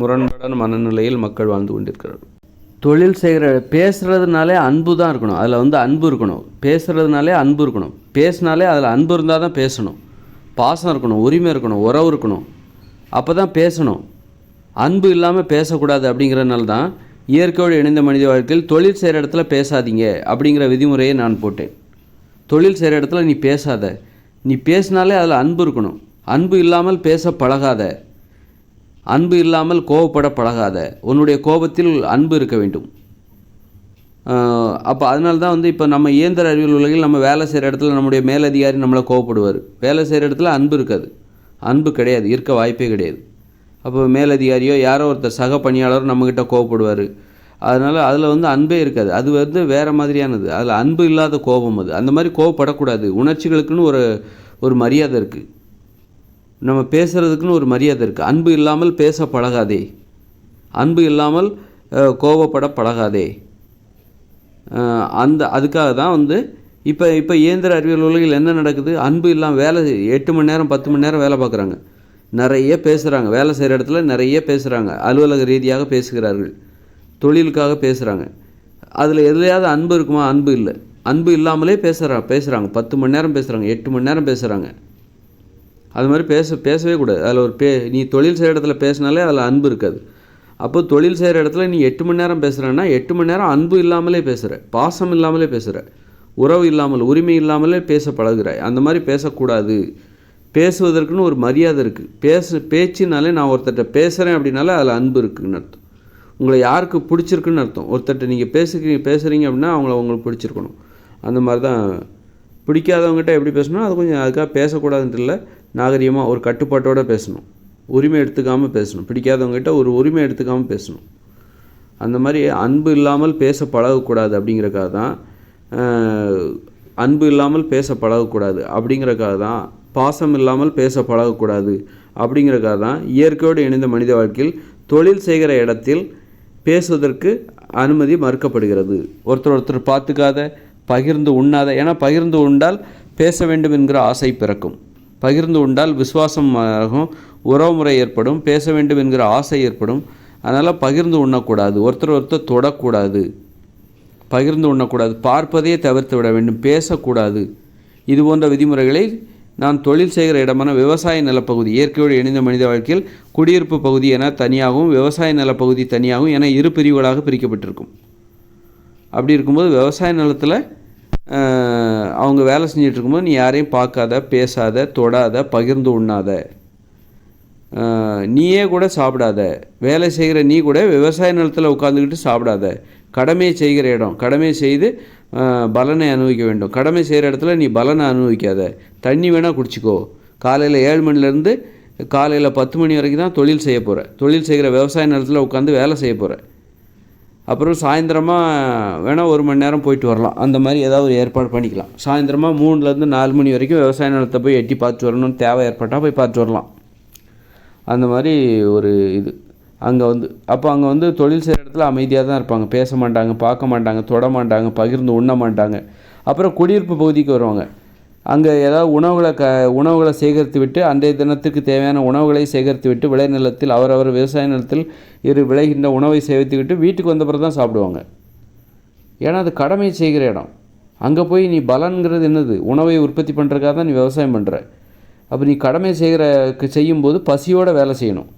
முரண்பாடான மனநிலையில் மக்கள் வாழ்ந்து கொண்டிருக்கிறார்கள். தொழில் செய்கிற பேசுகிறதுனாலே அன்பு தான் இருக்கணும். அதில் அன்பு இருக்கணும். பேசுகிறதுனாலே அன்பு இருக்கணும். பேசினாலே அதில் அன்பு இருந்தால் தான் பேசணும். பாசம் இருக்கணும், உரிமை இருக்கணும், உறவு இருக்கணும். அப்போ தான் பேசணும். அன்பு இல்லாமல் பேசக்கூடாது. அப்படிங்கிறதுனால தான் இயற்கையோடு இணைந்த மனித வாழ்க்கையில் தொழில் செய்கிற இடத்துல பேசாதீங்க அப்படிங்கிற விதிமுறையை நான் போட்டேன். தொழில் செய்கிற இடத்துல நீ பேசாத. நீ பேசினாலே அதில் அன்பு இருக்கணும். அன்பு இல்லாமல் பேச பழகாத. அன்பு இல்லாமல் கோபப்பட பழகாத. உன்னுடைய கோபத்தில் அன்பு இருக்க வேண்டும். அப்போ அதனால தான் வந்து இப்போ நம்ம இயந்திர அறிவியல் உலகில் நம்ம வேலை செய்கிற இடத்துல நம்முடைய மேலதிகாரி நம்மளை கோவப்படுவார். வேலை செய்கிற இடத்துல அன்பு இருக்காது. அன்பு கிடையாது, இருக்க வாய்ப்பே கிடையாது. அப்போ மேலதிகாரியோ யாரோ ஒருத்தர் சக பணியாளரும் நம்மக்கிட்ட கோவப்படுவார். அதனால் அதில் வந்து அன்பே இருக்காது. அது வந்து வேறு மாதிரியானது. அதில் அன்பு இல்லாத கோபம் அது. அந்த மாதிரி கோவப்படக்கூடாது. உணர்ச்சிகளுக்குன்னு ஒரு மரியாதை இருக்குது. நம்ம பேசுகிறதுக்குன்னு ஒரு மரியாதை இருக்குது. அன்பு இல்லாமல் பேச பழகாதே. அன்பு இல்லாமல் கோபப்பட பழகாதே. அதுக்காக தான் வந்து இப்போ இயந்திர அறிவியல் உலகில் என்ன நடக்குது? அன்பு இல்லாமல் வேலை 8 மணி நேரம் 10 மணி நேரம் வேலை பார்க்குறாங்க. நிறைய பேசுகிறாங்க. வேலை செய்கிற இடத்துல நிறைய பேசுகிறாங்க. அலுவலக ரீதியாக பேசுகிறார்கள். தொழிலுக்காக பேசுகிறாங்க. அதில் எதுலையாவது அன்பு இருக்குமா? அன்பு இல்லை. அன்பு இல்லாமலே பேசுகிறாங்க. 10 மணி நேரம் பேசுகிறாங்க, 8 மணி நேரம் பேசுகிறாங்க. அது மாதிரி பேசவே கூடாது. அதில் நீ தொழில் செய்கிற இடத்துல பேசினாலே அதில் அன்பு இருக்காது. அப்போ தொழில் செய்கிற இடத்துல நீ 8 மணி நேரம் பேசுகிறேன்னா 8 மணி நேரம் அன்பு இல்லாமலே பேசுகிற, பாசம் இல்லாமலே பேசுகிற, உறவு இல்லாமல், உரிமை இல்லாமலே பேச பழகுற. அந்த மாதிரி பேசக்கூடாது. பேசுவதற்குன்னு ஒரு மரியாதை இருக்குது. பேச்சுனாலே நான் ஒருத்தர்கிட்ட பேசுகிறேன் அப்படின்னாலே அதில் அன்பு இருக்குதுன்னு அர்த்தம். உங்களை யாருக்கு பிடிச்சிருக்குன்னு அர்த்தம். ஒருத்தர்கிட்ட நீங்கள் பேசுகிறீங்க அப்படின்னா உங்களுக்கு பிடிச்சிருக்கணும். அந்த மாதிரி தான். பிடிக்காதவங்ககிட்ட எப்படி பேசணும், அது கொஞ்சம் அதுக்காக பேசக்கூடாதுன்ட்டு இல்லை, நாகரிகமாக ஒரு கட்டுப்பாட்டோடு பேசணும். உரிமை எடுத்துக்காமல் பேசணும். பிடிக்காதவங்ககிட்ட ஒரு உரிமை எடுத்துக்காமல் பேசணும். அந்த மாதிரி அன்பு இல்லாமல் பேச பழகக்கூடாது அப்படிங்கிறக்காக தான் அன்பு இல்லாமல் பேச பழகக்கூடாது அப்படிங்கிறக்காக தான் பாசம் இல்லாமல் பேச பழகக்கூடாது அப்படிங்கிறக்காக தான் இயற்கையோடு இணைந்த மனித வாழ்க்கையில் தொழில் செய்கிற இடத்தில் பேசுவதற்கு அனுமதி மறுக்கப்படுகிறது. ஒருத்தர் பார்த்துக்காத, பகிர்ந்து உண்ணாத. ஏன்னா பகிர்ந்து உண்டால் பேச வேண்டும் என்கிற ஆசை பிறக்கும். பகிர்ந்து உண்டால் விசுவாசம் ஆகும், உறவுமுறை ஏற்படும், பேச வேண்டும் என்கிற ஆசை ஏற்படும். அதனால் பகிர்ந்து உண்ணக்கூடாது. ஒருத்தர் தொடக்கூடாது. பகிர்ந்து உண்ணக்கூடாது. பார்ப்பதையே தவிர்த்து விட வேண்டும். பேசக்கூடாது. இது போன்ற விதிமுறைகளை நான் தொழில் செய்கிற இடமான விவசாய நிலப்பகுதி, இயற்கையோடு இணைந்த மனித வாழ்க்கையில் குடியிருப்பு பகுதி என தனியாகவும் விவசாய நிலப்பகுதி தனியாகவும் என 2 பிரிவுகளாக பிரிக்கப்பட்டிருக்கும். அப்படி இருக்கும்போது விவசாய நிலத்தில் அவங்க வேலை செஞ்சுட்டு இருக்கும்போது நீ யாரையும் பார்க்காத, பேசாத, தொடாத, பகிர்ந்து உண்ணாத. நீயே கூட சாப்பிடாத. வேலை செய்கிற நீ கூட விவசாய நிலத்தில் உட்காந்துக்கிட்டு சாப்பிடாத. கடமையை செய்கிற இடம், கடமை செய்து பலனை அனுபவிக்க வேண்டும். கடமை செய்கிற இடத்துல நீ பலனை அனுபவிக்காத. தண்ணி வேணால் குடிச்சிக்கோ. காலையில் 7 மணிலேருந்து காலையில் 10 மணி வரைக்கும் தான் தொழில் செய்ய போகிற. தொழில் செய்கிற விவசாய நிலத்தில் உட்காந்து வேலை செய்ய போகிற. அப்புறம் சாயந்தரமாக வேணால் 1 மணி நேரம் போயிட்டு வரலாம். அந்த மாதிரி ஏதாவது ஒரு ஏற்பாடு பண்ணிக்கலாம். சாயந்தரமாக 3லேருந்து 4 மணி வரைக்கும் விவசாய நிலத்தை போய் எட்டி பார்த்துட்டு வரணும்னு தேவை ஏற்பட்டால் போய் பார்த்துட்டு வரலாம். அந்த மாதிரி ஒரு இது அங்கே அங்கே தொழில் செய்கிற இடத்துல அமைதியாக தான் இருப்பாங்க. பேச மாட்டாங்க, பார்க்க மாட்டாங்க, தொட மாட்டாங்க, பகிர்ந்து உண்ண மாட்டாங்க. அப்புறம் குடியிருப்பு பகுதிக்கு வருவாங்க. அங்கே ஏதாவது உணவுகளை சேகரித்து விட்டு, அன்றைய தினத்துக்கு தேவையான உணவுகளை சேகரித்து விட்டு, விளைநிலத்தில் அவரவர் விவசாய நிலத்தில் விளைகின்ற உணவை சேவித்துக்கிட்டு வீட்டுக்கு வந்த பிறகு தான் சாப்பிடுவாங்க. ஏன்னா அது கடமை செய்கிற இடம். அங்கே போய் நீ பலன்கிறது என்னது? உணவை உற்பத்தி பண்ணுறதுக்காக தான் நீ விவசாயம் பண்ணுற. அப்போ நீ கடமை செய்யும்போது பசியோடு வேலை செய்யணும்.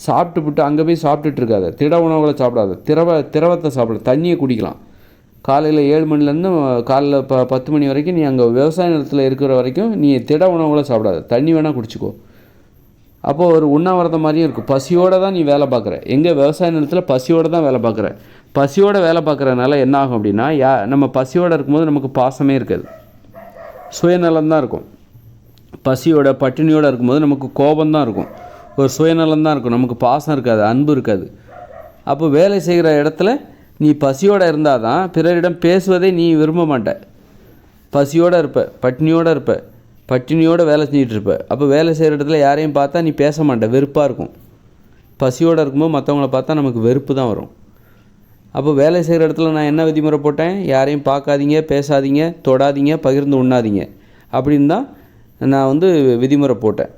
சாப்பிட்டுவிட்டு அங்கே போய் சாப்பிட்டுட்டு இருக்காத. திட உணவுகளை சாப்பிடாத. திரவத்தை சாப்பிட, தண்ணியை குடிக்கலாம். காலையில் 7 மணிலேருந்து காலையில் 10 மணி வரைக்கும் நீ அங்கே விவசாய நிலத்தில் இருக்கிற வரைக்கும் நீ திட உணவுகளை சாப்பிடாத. தண்ணி வேணால் குடிச்சிக்கோ. அப்போது ஒரு உண்ணாவிரதம் மாதிரியும் இருக்கும். பசியோடு தான் நீ வேலை பார்க்குற. எங்கே? விவசாய நிலத்தில் பசியோடு தான் வேலை பார்க்குற. பசியோடு வேலை பார்க்குறதுனால என்ன ஆகும் அப்படின்னா, நம்ம பசியோடு இருக்கும்போது நமக்கு பாசமே இருக்காது, சுயநலம்தான் இருக்கும். பசியோட பட்டினியோடு இருக்கும்போது நமக்கு கோபம்தான் இருக்கும், ஒரு சுயநலம்தான் இருக்கும், நமக்கு பாசம் இருக்காது, அன்பு இருக்காது. அப்போ வேலை செய்கிற இடத்துல நீ பசியோடு இருந்தால் தான் பிறரிடம் பேசுவதை நீ விரும்ப மாட்ட. பசியோடு இருப்ப, பட்டினியோடு இருப்ப, பட்டினியோடு வேலை செஞ்சுட்டு இருப்ப. அப்போ வேலை செய்கிற இடத்துல யாரையும் பார்த்தா நீ பேச மாட்ட, வெறுப்பாக இருக்கும். பசியோடு இருக்கும்போது மற்றவங்கள பார்த்தா நமக்கு வெறுப்பு தான் வரும். அப்போ வேலை செய்கிற இடத்துல நான் என்ன விதிமுறை போட்டேன்? யாரையும் பார்க்காதீங்க, பேசாதீங்க, தொடாதீங்க, பகிர்ந்து உண்ணாதீங்க அப்படின்னு தான் நான் விதிமுறை போட்டேன்.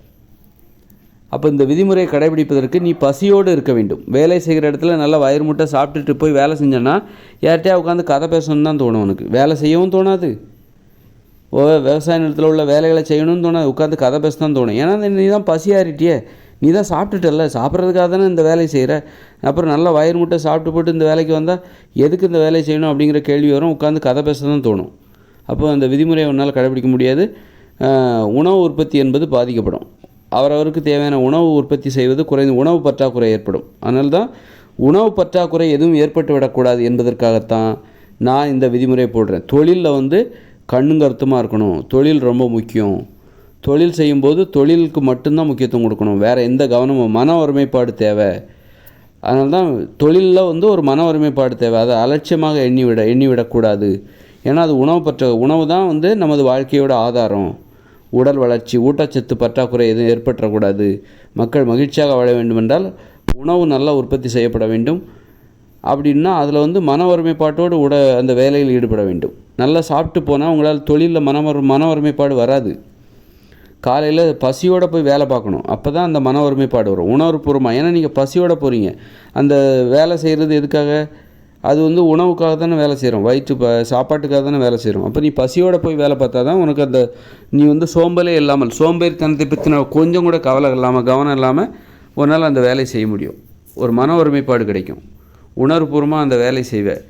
அப்போ இந்த விதிமுறையை கடைபிடிப்பதற்கு நீ பசியோடு இருக்க வேண்டும். வேலை செய்கிற இடத்துல நல்லா வயிறு முட்டை சாப்பிட்டுட்டு போய் வேலை செஞ்சோன்னா யார்கிட்டயா உட்காந்து கதை பேசணுன்னு தான் தோணும். உனக்கு வேலை செய்யவும் தோணாது, விவசாய நிலத்தில் உள்ள வேலைகளை செய்யணும்னு தோணாது, உட்காந்து கதை பேச தான் தோணும். ஏன்னா நீ தான் பசியாறிட்டியே, நீ தான் சாப்பிட்டுட்டல்ல, சாப்பிட்றதுக்காக தானே இந்த வேலையை செய்கிற, அப்புறம் நல்லா வயிறு முட்டை சாப்பிட்டு போட்டு இந்த வேலைக்கு வந்தால் எதுக்கு இந்த வேலையை செய்யணும் அப்படிங்கிற கேள்வி வரும். உட்காந்து கதை பேச தான் தோணும். அப்போ அந்த விதிமுறையை உன்னால் கடைபிடிக்க முடியாது. உணவு உற்பத்தி என்பது பாதிக்கப்படும். அவரவருக்கு தேவையான உணவு உற்பத்தி செய்வது குறைந்து உணவு பற்றாக்குறை ஏற்படும். அதனால தான் உணவு பற்றாக்குறை எதுவும் ஏற்பட்டு விடக்கூடாது என்பதற்காகத்தான் நான் இந்த விதிமுறையை போடுறேன். தொழிலில் வந்து கண்ணும் கருத்துமாக இருக்கணும். தொழில் ரொம்ப முக்கியம். தொழில் செய்யும்போது தொழிலுக்கு மட்டும்தான் முக்கியத்துவம் கொடுக்கணும். வேறு எந்த கவனமும் மன ஒருமைப்பாடு தேவை. அதனால தான் தொழிலில் வந்து ஒரு மன ஒருமைப்பாடு தேவை. அதை அலட்சியமாக எண்ணிவிடக்கூடாது. ஏன்னா அது உணவு தான் வந்து நமது வாழ்க்கையோட ஆதாரம். உடல் வளர்ச்சி, ஊட்டச்சத்து பற்றாக்குறை எதுவும் ஏற்பட்டுறக்கூடாது. மக்கள் மகிழ்ச்சியாக வாழ வேண்டுமென்றால் உணவு நல்லா உற்பத்தி செய்யப்பட வேண்டும். அப்படின்னா அதில் வந்து மன ஒருமைப்பாட்டோடு அந்த வேலையில் ஈடுபட வேண்டும். நல்லா சாப்பிட்டு போனால் உங்களால் தொழிலில் மன ஒருமைப்பாடு வராது. காலையில் பசியோடு போய் வேலை பார்க்கணும். அப்போ தான் அந்த மன ஒருமைப்பாடு வரும், உணர்வுபூர்வமாக. ஏன்னா நீங்கள் பசியோடு போகிறீங்க. அந்த வேலை செய்கிறது எதுக்காக? அது வந்து உணவுக்காக தானே வேலை செய்கிறோம், சாப்பாட்டுக்காக தானே வேலை செய்கிறோம். அப்போ நீ பசியோடு போய் வேலை பார்த்தா தான் உனக்கு நீ வந்து சோம்பலே இல்லாமல், சோம்பேறித்தனத்தை பற்றின கொஞ்சம் கூட கவலை இல்லாமல், கவனம் இல்லாமல் உன்னால் அந்த வேலையை செய்ய முடியும். ஒரு மன ஒருமைப்பாடு கிடைக்கும். உணர்வுபூர்வமாக அந்த வேலை செய்வேன்.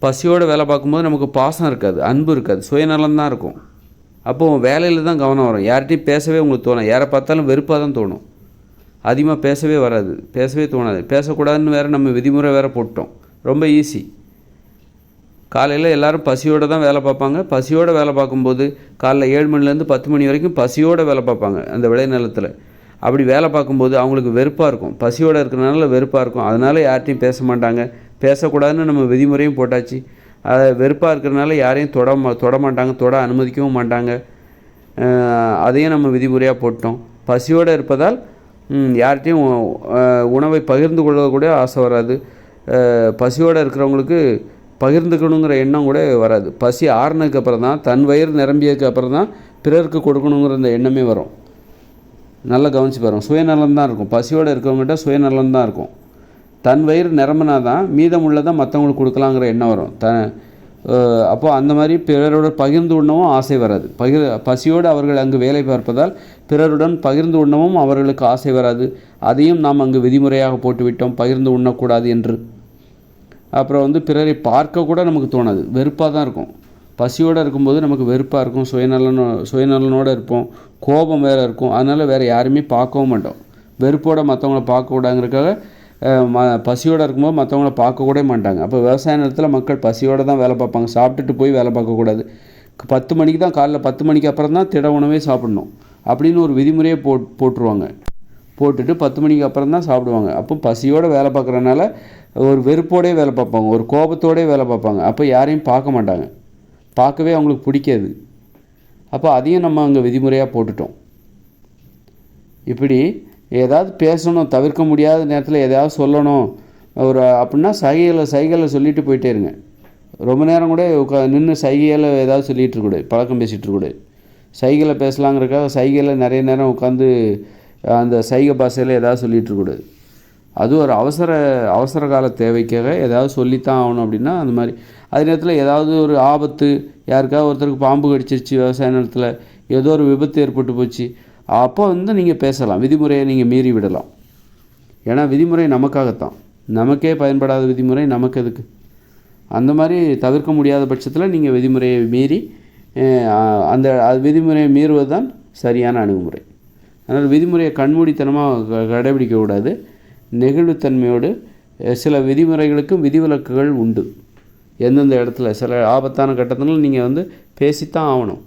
பசியோடு வேலை பார்க்கும்போது நமக்கு பாசம் இருக்காது, அன்பு இருக்காது, சுயநலம் தான் இருக்கும். அப்போது வேலையில் தான் கவனம் வரும். யார்கிட்டையும் பேசவே உங்களுக்கு தோணும். யாரை பார்த்தாலும் வெறுப்பாக தான் தோணும். அதிகமாக பேசவே வராது, பேசவே தோணாது. பேசக்கூடாதுன்னு வேறு நம்ம விதிமுறை வேறு போட்டோம். ரொம்ப ஈஸி. காலையில் எல்லோரும் பசியோடு தான் வேலை பார்ப்பாங்க. பசியோடு வேலை பார்க்கும்போது காலைல 7 மணிலேருந்து 10 மணி வரைக்கும் பசியோடு வேலை பார்ப்பாங்க அந்த விளைநிலத்தில். அப்படி வேலை பார்க்கும்போது அவங்களுக்கு வெறுப்பாக இருக்கும். பசியோடு இருக்கிறனால வெறுப்பாக இருக்கும். அதனால் யார்கிட்டையும் பேச மாட்டாங்க. பேசக்கூடாதுன்னு நம்ம விதிமுறையும் போட்டாச்சு. அதை வெறுப்பாக இருக்கிறனால யாரையும் தொட மாட்டாங்க, தொட அனுமதிக்கவும் மாட்டாங்க. அதையும் நம்ம விதிமுறையாக போட்டோம். பசியோடு இருப்பதால் யார்கிட்டையும் உணவை பகிர்ந்து கொள்ளக்கூட ஆசை வராது. பசியோடு இருக்கிறவங்களுக்கு பகிர்ந்துக்கணுங்கிற எண்ணம் கூட வராது. பசி ஆறுனதுக்கப்புறம் தான், தன் வயிறு நிரம்பியதுக்கு அப்புறம் தான் பிறருக்கு கொடுக்கணுங்கிற அந்த எண்ணமே வரும். நல்லா கவனித்து பாருங்கள். சுயநலம் தான் இருக்கும். பசியோடு இருக்கிறவங்ககிட்ட சுயநலம் தான் இருக்கும். தன் வயிறு நிரம்பினா தான் மீதமுள்ளதான் மற்றவங்களுக்கு கொடுக்கலாங்கிற எண்ணம் வரும். அப்போது அந்த மாதிரி பிறரோட பகிர்ந்து உண்ணவும் ஆசை வராது. பசியோடு அவர்கள் அங்கு வேலை பார்ப்பதால் பிறருடன் பகிர்ந்து உண்ணவும் அவர்களுக்கு ஆசை வராது. அதையும் நாம் அங்கு விதிமுறையாக போட்டுவிட்டோம், பகிர்ந்து உண்ணக்கூடாது என்று. அப்புறம் வந்து பிறரை பார்க்க கூட நமக்கு தோணாது, வெறுப்பாக தான் இருக்கும். பசியோடு இருக்கும்போது நமக்கு வெறுப்பாக இருக்கும், சுயநலனோடு இருப்போம், கோபம் வேறு இருக்கும். அதனால் வேறு யாருமே பார்க்கவும் மாட்டோம். வெறுப்போடு மற்றவங்கள பார்க்கக்கூடாதுங்கிறதுக்காக பசியோடு இருக்கும்போது மற்றவங்கள பார்க்கக்கூட மாட்டாங்க. அப்போ விவசாய நிலத்தில் மக்கள் பசியோடு தான் வேலை பார்ப்பாங்க. சாப்பிட்டுட்டு போய் வேலை பார்க்கக்கூடாது. 10 மணிக்கு தான், காலைல 10 மணிக்கு அப்புறம் தான் திட உணவே சாப்பிடணும் அப்படின்னு ஒரு விதிமுறையை போட்டுருவாங்க. போட்டுட்டு 10 மணிக்கு அப்புறம் தான் சாப்பிடுவாங்க. அப்போ பசியோடு வேலை பார்க்குறதுனால ஒரு வெறுப்போடே வேலை பார்ப்பாங்க, ஒரு கோபத்தோடே வேலை பார்ப்பாங்க. அப்போ யாரையும் பார்க்க மாட்டாங்க, பார்க்கவே அவங்களுக்கு பிடிக்காது. அப்போ அதையும் நம்ம அங்கே விதிமுறையாக போட்டுட்டோம். இப்படி ஏதாவது பேசணும், தவிர்க்க முடியாத நேரத்தில் எதாவது சொல்லணும் அப்படின்னா சைகையில் சொல்லிட்டு போயிட்டே இருங்க. ரொம்ப நேரம் கூட நின்று சைகையில் ஏதாவது சொல்லிகிட்டு இருக்கக்கூடாது, பழக்கம் பேசிகிட்டு இருக்கக்கூடாது. சைகையில் பேசலாங்கிறக்காக சைகையில் நிறைய நேரம் உட்காந்து அந்த சைகை பாஷையில் ஏதாவது சொல்லிகிட்டு இருக்கக்கூடாது. அது ஒரு அவசர கால தேவைக்காக ஏதாவது சொல்லித்தான் ஆகணும். அப்படின்னா அந்த மாதிரி அதே நேரத்தில் ஏதாவது ஒரு ஆபத்து, யாருக்காவது ஒருத்தருக்கு பாம்பு கடிச்சிருச்சு, விவசாய நிலத்தில் ஏதோ ஒரு விபத்து ஏற்பட்டு போச்சு, அப்போ வந்து நீங்கள் பேசலாம். விதிமுறையை நீங்கள் மீறி விடலாம். ஏன்னா விதிமுறை நமக்காகத்தான். நமக்கே பயன்படாத விதிமுறை நமக்கு எதுக்கு? அந்த மாதிரி தவிர்க்க முடியாத பட்சத்தில் நீங்கள் விதிமுறையை மீறி அந்த விதிமுறையை மீறுவது தான் சரியான அணுகுமுறை. அதனால் விதிமுறையை கண்மூடித்தனமாக கடைபிடிக்கக்கூடாது. நெகிழ்வுத்தன்மையோடு சில விதிமுறைகளுக்கும் விதிவிலக்குகள் உண்டு. எந்தெந்த இடத்துல சில ஆபத்தான கட்டத்தில் நீங்கள் வந்து பேசித்தான் ஆகணும்.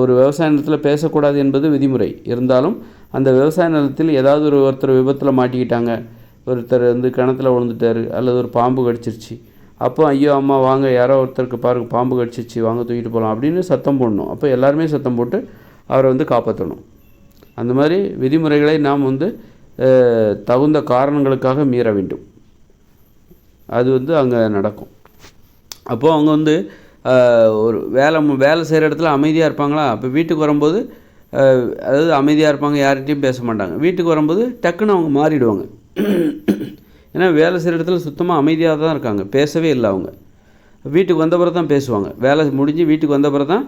ஒரு விவசாய நிலத்தில் பேசக்கூடாது என்பது விதிமுறை. இருந்தாலும் அந்த விவசாய நிலத்தில் ஏதாவது ஒருத்தர் விபத்தில் மாட்டிக்கிட்டாங்க, ஒருத்தர் வந்து கிணத்துல விழுந்துட்டார், அல்லது ஒரு பாம்பு கடிச்சிருச்சு, அப்போ ஐயோ அம்மா வாங்க, யாரோ ஒருத்தருக்கு பாருங்கள் பாம்பு கடிச்சிருச்சு, வாங்க தூக்கிட்டு போகலாம் அப்படின்னு சத்தம் போடணும். அப்போ எல்லாருமே சத்தம் போட்டு அவரை வந்து காப்பாற்றணும். அந்த மாதிரி விதிமுறைகளை நாம் வந்து தகுந்த காரணங்களுக்காக மீற வேண்டும். அது வந்து அங்கே நடக்கும். அப்போது அவங்க வந்து ஒரு வேலை செய்கிற இடத்துல அமைதியாக இருப்பாங்களா? அப்போ வீட்டுக்கு வரும்போது அதாவது அமைதியாக இருப்பாங்க, யார்கிட்டையும் பேச மாட்டாங்க. வீட்டுக்கு வரும்போது டக்குன்னு அவங்க மாறிடுவாங்க. ஏன்னா வேலை செய்கிற இடத்துல சுத்தமாக அமைதியாக தான் இருக்காங்க, பேசவே இல்லை. அவங்க வீட்டுக்கு வந்த பிறகு தான் பேசுவாங்க. வேலை முடிஞ்சு வீட்டுக்கு வந்த பிறகு தான்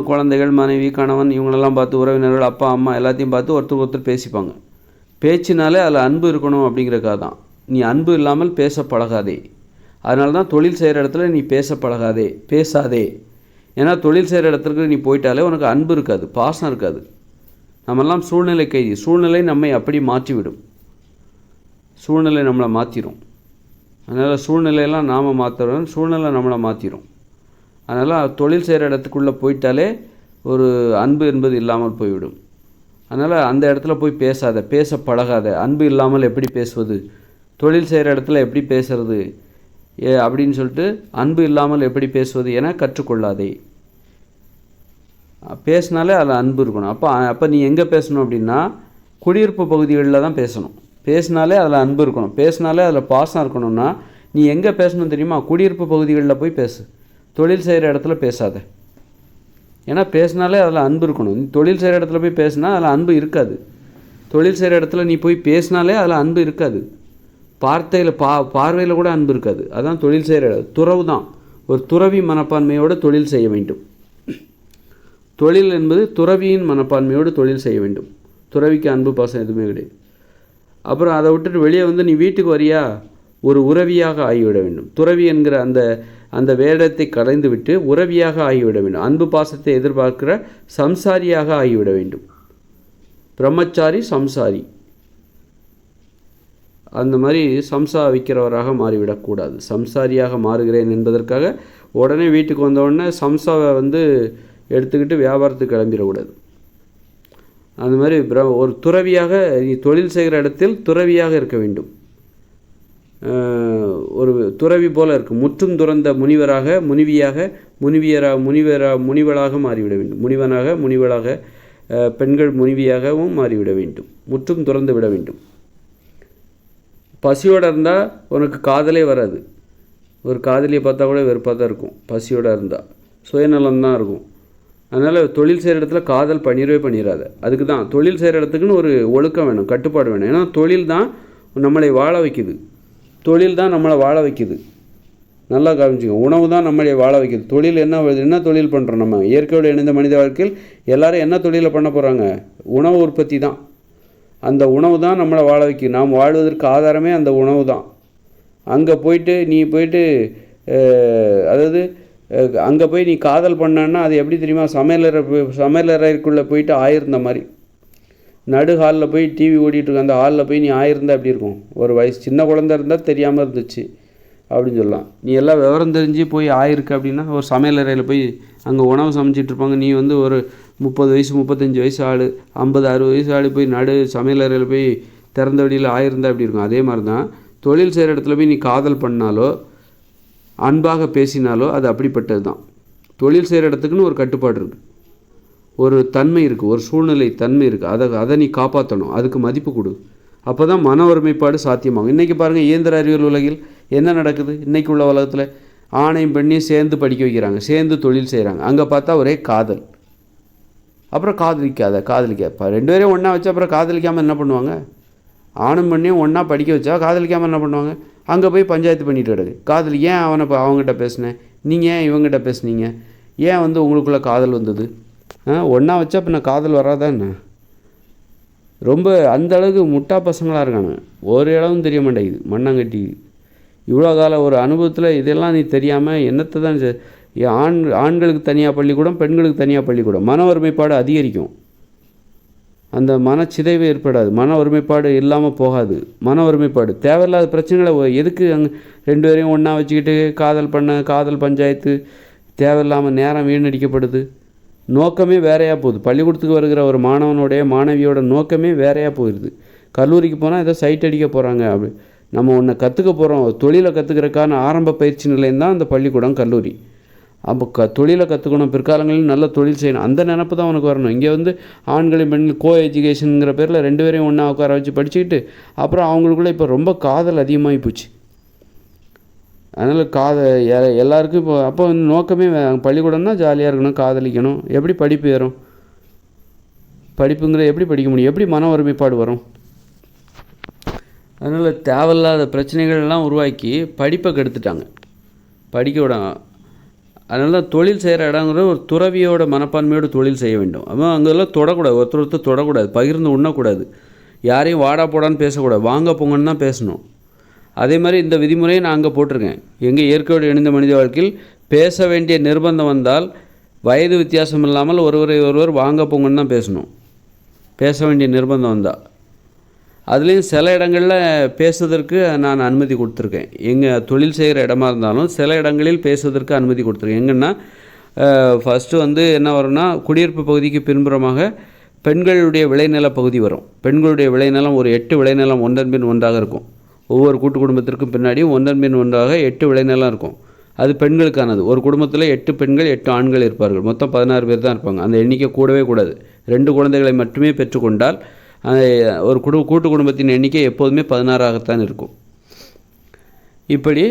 குழந்தைகள், மனைவி, கணவன் இவங்களெல்லாம் பார்த்து, உறவினர்கள், அப்பா அம்மா எல்லாத்தையும் பார்த்து ஒருத்தருக்கு ஒருத்தர் பேசிப்பாங்க. பேச்சினாலே அதில் அன்பு இருக்கணும் அப்படிங்கிறக்காக தான். நீ அன்பு இல்லாமல் பேச பழகாதே. அதனால தான் தொழில் செய்கிற இடத்துல நீ பேசாதே. ஏன்னா தொழில் செய்கிற இடத்துக்கு நீ போயிட்டாலே உனக்கு அன்பு இருக்காது, பாசம் இருக்காது. நம்மெல்லாம் சூழ்நிலை கைதி. சூழ்நிலை நம்மை அப்படி மாற்றிவிடும். சூழ்நிலை நம்மளை மாற்றிடும். அதனால் சூழ்நிலையெல்லாம் நாம் மாற்றுறோம், சூழ்நிலை நம்மளை மாற்றிடும். அதனால் தொழில் செய்கிற இடத்துக்குள்ளே போயிட்டாலே ஒரு அன்பு என்பது இல்லாமல் போய்விடும். அதனால் அந்த இடத்துல போய் பேச பழகாத. அன்பு இல்லாமல் எப்படி பேசுவது, தொழில் செய்கிற இடத்துல எப்படி பேசுறது அப்படின்னு சொல்லிட்டு அன்பு இல்லாமல் எப்படி பேசுவது என கற்றுக்கொள்ளாதே. பேசினாலே அதில் அன்பு இருக்கணும். அப்போ நீ எங்கே பேசணும் அப்படின்னா குடியிருப்பு பகுதிகளில் தான் பேசணும். பேசினாலே அதில் அன்பு இருக்கணும், பேசினாலே அதில் பாசம் இருக்கணும்னா நீ எங்கே பேசணும் தெரியுமா? குடியிருப்பு பகுதிகளில் போய் பேசு. தொழில் செய்கிற இடத்துல பேசாத. ஏன்னா பேசினாலே அதில் அன்பு இருக்கணும். நீ தொழில் செய்கிற இடத்துல போய் பேசினா அதில் அன்பு இருக்காது. தொழில் செய்கிற இடத்துல நீ போய் பேசினாலே அதில் அன்பு இருக்காது. பார்வையில் கூட அன்பு இருக்காது. அதான் தொழில் செய்கிற துறவு தான். ஒரு துறவி மனப்பான்மையோடு தொழில் செய்ய வேண்டும். தொழில் என்பது துறவியின் மனப்பான்மையோடு தொழில் செய்ய வேண்டும். துறவிக்கு அன்பு பாசம் எதுவுமே கிடையாது. அப்புறம் அதை விட்டுட்டு வெளியே வந்து நீ வீட்டுக்கு வரியா, ஒரு உறவியாக ஆகிவிட வேண்டும். துறவி என்கிற அந்த வேடத்தை கலைந்து விட்டு உறவியாக ஆகிவிட வேண்டும். அன்பு பாசத்தை எதிர்பார்க்கிற சம்சாரியாக ஆகிவிட வேண்டும். பிரம்மச்சாரி சம்சாரி அந்த மாதிரி விற்கிறவராக மாறிவிடக்கூடாது. சம்சாரியாக மாறுகிறேன் என்பதற்காக உடனே வீட்டுக்கு வந்தவுடனே சம்சாவை எடுத்துக்கிட்டு வியாபாரத்துக்கு கிளம்பிடக்கூடாது. அந்த மாதிரி ஒரு துறவியாக நீ தொழில் செய்கிற இடத்தில் துறவியாக இருக்க வேண்டும். ஒரு துறவி போல இருக்கும். முற்றும் துறந்த முனிவராக முனிவளாக மாறிவிட வேண்டும். முனிவளாக பெண்கள் முனிவியாகவும் மாறிவிட வேண்டும். முற்றும் துறந்து விட வேண்டும். பசியோடு இருந்தால் உனக்கு காதலே வராது. ஒரு காதலியை பார்த்தா கூட வெறுப்பாக தான் இருக்கும். பசியோடு இருந்தால் சுயநலம்தான் இருக்கும். அதனால் தொழில் செய்கிற இடத்துல காதல் பண்ணிடாத. அதுக்கு தான் தொழில் செய்கிற இடத்துக்குன்னு ஒரு ஒழுக்கம் வேணும், கட்டுப்பாடு வேணும். ஏன்னா தொழில் தான் நம்மளை வாழ வைக்குது. நல்லா கவனிச்சுங்க. உணவு தான் நம்மளை வாழ வைக்குது. தொழில் என்ன தொழில் பண்ணுறோம்? நம்ம இயற்கையோடு இணைந்த மனித வாழ்க்கையில் எல்லாரும் என்ன தொழிலை பண்ண போகிறாங்க? உணவு உற்பத்தி தான். அந்த உணவு தான் நம்மளை வாழ வைக்கும். நாம் வாழ்வதற்கு ஆதாரமே அந்த உணவு தான். அங்கே போயிட்டு அங்கே போய் நீ காதல் பண்ணான்னா அது எப்படி தெரியுமா? சமையலறைக்குள்ளே போயிட்டு ஆயிருந்த மாதிரி. நடு ஹாலில் போய் டிவி ஓடிட்டுருக்கு, அந்த ஹாலில் போய் நீ ஆயிருந்தா எப்படி இருக்கும்? ஒரு சின்ன குழந்தை இருந்தால் தெரியாமல் இருந்துச்சு அப்படின்னு சொல்லலாம். நீ எல்லாம் விவரம் தெரிஞ்சு போய் ஆயிருக்கு அப்படின்னா ஒரு சமையலறையில் போய் அங்கே உணவு சமைச்சிட்ருப்பாங்க. நீ ஒரு 30 வயசு 35 வயசு ஆள், 50 60 வயசு ஆள் போய் சமையலறையில் போய் திறந்த வழியில் ஆயிருந்தா எப்படி இருக்கும்? அதே மாதிரி தான் தொழில் செய்கிற இடத்துல போய் நீ காதல் பண்ணாலோ அன்பாக பேசினாலோ அது அப்படிப்பட்டது தான். தொழில் செய்கிற இடத்துக்குன்னு ஒரு கட்டுப்பாடு இருக்குது, ஒரு தன்மை இருக்குது, ஒரு சூழ்நிலை தன்மை இருக்குது. அதை நீ காப்பாற்றணும், அதுக்கு மதிப்பு கொடு. அப்போ தான் மன ஒருமைப்பாடு சாத்தியமாகும். இன்றைக்கி பாருங்கள், இயந்திர அறிவியல் உலகில் என்ன நடக்குது? இன்றைக்கி உள்ள உலகத்தில் ஆணையும் பெண்ணையும் சேர்ந்து படிக்க வைக்கிறாங்க, சேர்ந்து தொழில் செய்கிறாங்க. அங்கே பார்த்தா ஒரே காதல். அப்புறம் காதலிக்காத ரெண்டு பேரையும் ஒன்றா வச்சு அப்புறம் காதலிக்காமல் என்ன பண்ணுவாங்க? ஆணும் பெண்ணையும் ஒன்றா படிக்க வச்சா காதலிக்காமல் என்ன பண்ணுவாங்க? அங்கே போய் பஞ்சாயத்து பண்ணிட்டு கிடக்கு. ஏன் அவங்ககிட்ட பேசினேன், நீங்கள் ஏன் இவங்ககிட்ட பேசுனீங்க, ஏன் உங்களுக்குள்ளே காதல் வந்தது? ஒன்றா வச்சா பின்ன காதல் வராதா என்ன? ரொம்ப அந்த அளவுக்கு முட்டா பசங்களாக இருக்காங்க. ஒரு இடமும் தெரிய மாட்டேங்குது, மண்ணாங்கட்டி. இவ்வளோ கால ஒரு அனுபவத்தில் இதெல்லாம் நீ தெரியாமல் என்னத்தை தான் ஆண்களுக்கு தனியாக பள்ளிக்கூடம், பெண்களுக்கு தனியாக பள்ளிக்கூடம். மன ஒருமைப்பாடு அதிகரிக்கும், அந்த மனச்சிதைவு ஏற்படாது. மன ஒருமைப்பாடு இல்லாமல் போகாது. மன ஒருமைப்பாடு தேவையில்லாத பிரச்சனைகளை எதுக்கு அங்கே ரெண்டு பேரையும் ஒன்றா வச்சுக்கிட்டு காதல் பஞ்சாயத்து தேவையில்லாமல் நேரம் வீணடிக்கப்படுது. நோக்கமே வேறையாக போகுது. பள்ளிக்கூடத்துக்கு வருகிற ஒரு மாணவியோட நோக்கமே வேறையாக போயிடுது. கல்லூரிக்கு போனால் ஏதோ சைட் அடிக்க போகிறாங்க. அப்படி நம்ம ஒன்று கற்றுக்க போகிறோம், தொழிலை கற்றுக்கிறதுக்கான ஆரம்ப பயிற்சி நிலையம் தான் அந்த பள்ளிக்கூடம், கல்லூரி. அப்போ தொழிலை கற்றுக்கணும், பிற்காலங்களில் நல்ல தொழில் செய்யணும், அந்த நினப்பு தான் உனக்கு வரணும். இங்கே ஆண்களையும் பெண்கள் எஜுகேஷனுங்கிற பேரில் ரெண்டு பேரையும் ஒன்றா உட்கார வச்சு படிச்சுக்கிட்டு அப்புறம் அவங்களுக்குள்ளே இப்போ ரொம்ப காதல் அதிகமாகி போச்சு. அதனால் எல்லாருக்கும் இப்போ அப்போ நோக்கமே பள்ளிக்கூடம்னா ஜாலியாக இருக்கணும், காதலிக்கணும். எப்படி படிப்பு ஏறும்? படிப்புங்கிற எப்படி படிக்க முடியும்? எப்படி மன ஒருமைப்பாடு வரும்? அதனால் தேவையில்லாத பிரச்சனைகள்லாம் உருவாக்கி படிப்பை கெடுத்துட்டாங்க, படிக்க விடாங்க. அதனால தான் தொழில் செய்கிற இடங்கிறது ஒரு துறவியோட மனப்பான்மையோடு தொழில் செய்ய வேண்டும். அவன் அங்கெல்லாம் தொடக்கூடாது, ஒருத்தர் தொடக்கூடாது, பகிர்ந்து உண்ணக்கூடாது, யாரையும் வாடா போடான்னு பேசக்கூடாது, வாங்க போங்கன்னு தான் பேசணும். அதே மாதிரி இந்த விதிமுறையை நான் அங்கே போட்டிருக்கேன். எங்கே இயற்கையோடு இணைந்த மனித வாழ்க்கையில் பேச வேண்டிய நிர்பந்தம் வந்தால் வயது வித்தியாசம் இல்லாமல் ஒருவர் வாங்க போங்கன்னு தான் பேசணும், பேச வேண்டிய நிர்பந்தம் வந்தால். அதுலேயும் சில இடங்களில் பேசுவதற்கு நான் அனுமதி கொடுத்துருக்கேன். எங்கள் தொழில் செய்கிற இடமா இருந்தாலும் சில இடங்களில் பேசுவதற்கு அனுமதி கொடுத்துருக்கேன். எங்கன்னா ஃபஸ்ட்டு வந்து என்ன வரும்னா, குடியிருப்பு பகுதிக்கு பின்புறமாக பெண்களுடைய விளைநில பகுதி வரும். பெண்களுடைய விளைநிலம் ஒரு 8 விளைநிலம் ஒன்றன் பின் ஒன்றாக இருக்கும். ஒவ்வொரு கூட்டு குடும்பத்திற்கும் பின்னாடியும் ஒன்றன் பின் ஒன்றாக 8 விளைநிலம் இருக்கும். அது பெண்களுக்கானது. ஒரு குடும்பத்தில் 8 பெண்கள் 8 ஆண்கள் இருப்பார்கள். மொத்தம் 16 பேர் தான் இருப்பாங்க. அந்த எண்ணிக்கை கூடவே கூடாது. 2 குழந்தைகளை மட்டுமே பெற்றுக்கொண்டால் ஒரு கூட்டு குடும்பத்தின் எண்ணிக்கை எப்போதுமே 16ஆகத்தான் இருக்கும். இப்படி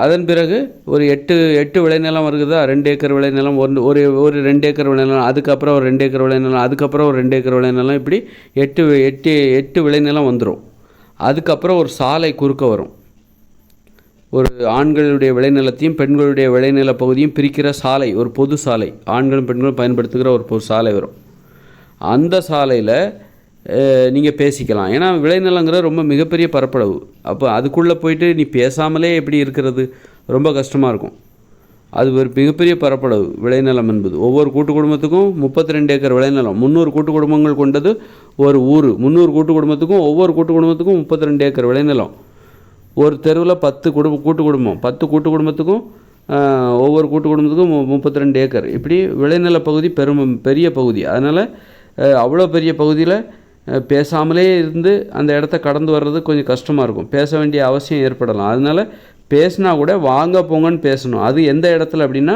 அதன் பிறகு ஒரு 8 விளைநிலம் வருகுதா, 2 ஏக்கர் விளைநிலம், ஒரு 2 ஏக்கர் விளைநிலம், அதுக்கப்புறம் ஒரு 2 ஏக்கர் விளைநிலம், அதுக்கப்புறம் ஒரு 2 ஏக்கர் விளைநிலம், இப்படி 8 விளைநிலம் வந்துடும். அதுக்கப்புறம் ஒரு சாலை குறுக்க வரும். ஒரு ஆண்களுடைய விளைநிலத்தையும் பெண்களுடைய விளைநில பகுதியும் பிரிக்கிற சாலை, ஒரு பொது சாலை, ஆண்களும் பெண்களும் பயன்படுத்துகிற ஒரு பொது சாலை வரும். அந்த சாலையில் நீங்கள் பேசிக்கலாம். ஏன்னா விளைநிலங்கிற ரொம்ப மிகப்பெரிய பரப்பளவு. அப்போ அதுக்குள்ளே போயிட்டு நீ பேசாமலே எப்படி இருக்கிறது, ரொம்ப கஷ்டமாக இருக்கும். அது ஒரு மிகப்பெரிய பரப்பளவு விளைநிலம் என்பது. ஒவ்வொரு கூட்டு குடும்பத்துக்கும் 32 ஏக்கர் விளைநிலம். 300 கூட்டு குடும்பங்கள் கொண்டது ஒரு ஊர். 300 கூட்டு குடும்பத்துக்கும் ஒவ்வொரு கூட்டு குடும்பத்துக்கும் 32 ஏக்கர் விளைநிலம். ஒரு தெருவில் 10 கூட்டு குடும்பம், 10 கூட்டு குடும்பத்துக்கும் ஒவ்வொரு கூட்டு குடும்பத்துக்கும் 32 ஏக்கர். இப்படி விளைநில பகுதி பெரிய பகுதி. அதனால் அவ்வளோ பெரிய பகுதியில் பேசாமலே இருந்து அந்த இடத்த கடந்து வர்றது கொஞ்சம் கஷ்டமாக இருக்கும். பேச வேண்டிய அவசியம் ஏற்படலாம். அதனால் பேசினா கூட வாங்க போங்கன்னு பேசணும். அது எந்த இடத்துல அப்படின்னா,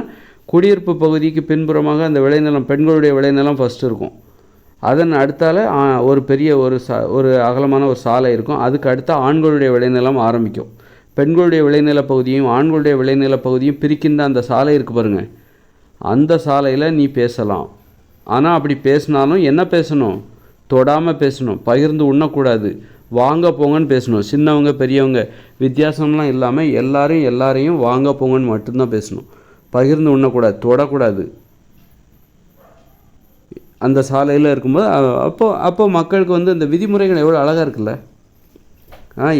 குடியிருப்பு பகுதிக்கு பின்புறமாக அந்த விளைநிலம், பெண்களுடைய விளைநிலம் ஃபஸ்ட்டு இருக்கும். அதன் அடுத்தால ஒரு பெரிய ஒரு அகலமான ஒரு சாலை இருக்கும். அதுக்கு அடுத்த ஆண்களுடைய விளைநிலம் ஆரம்பிக்கும். பெண்களுடைய விளைநில பகுதியும் ஆண்களுடைய விளைநில பகுதியும் பிரிக்கின்ற அந்த சாலை இருக்குது பாருங்கள், அந்த சாலையில் நீ பேசலாம். ஆனால் அப்படி பேசினாலும் என்ன பேசணும், தொடாமல் பேசணும், பகிர்ந்து உண்ணக்கூடாது, வாங்க போங்கன்னு பேசணும். சின்னவங்க பெரியவங்க வித்தியாசம்லாம் இல்லாமல் எல்லாரையும் வாங்க போங்கன்னு மட்டும்தான் பேசணும். பகிர்ந்து உண்ணக்கூடாது, தொடக்கூடாது. அந்த சாலையில் இருக்கும்போது அப்போ மக்களுக்கு வந்து இந்த விதிமுறைகள் எவ்வளோ அழகாக இருக்குல்ல.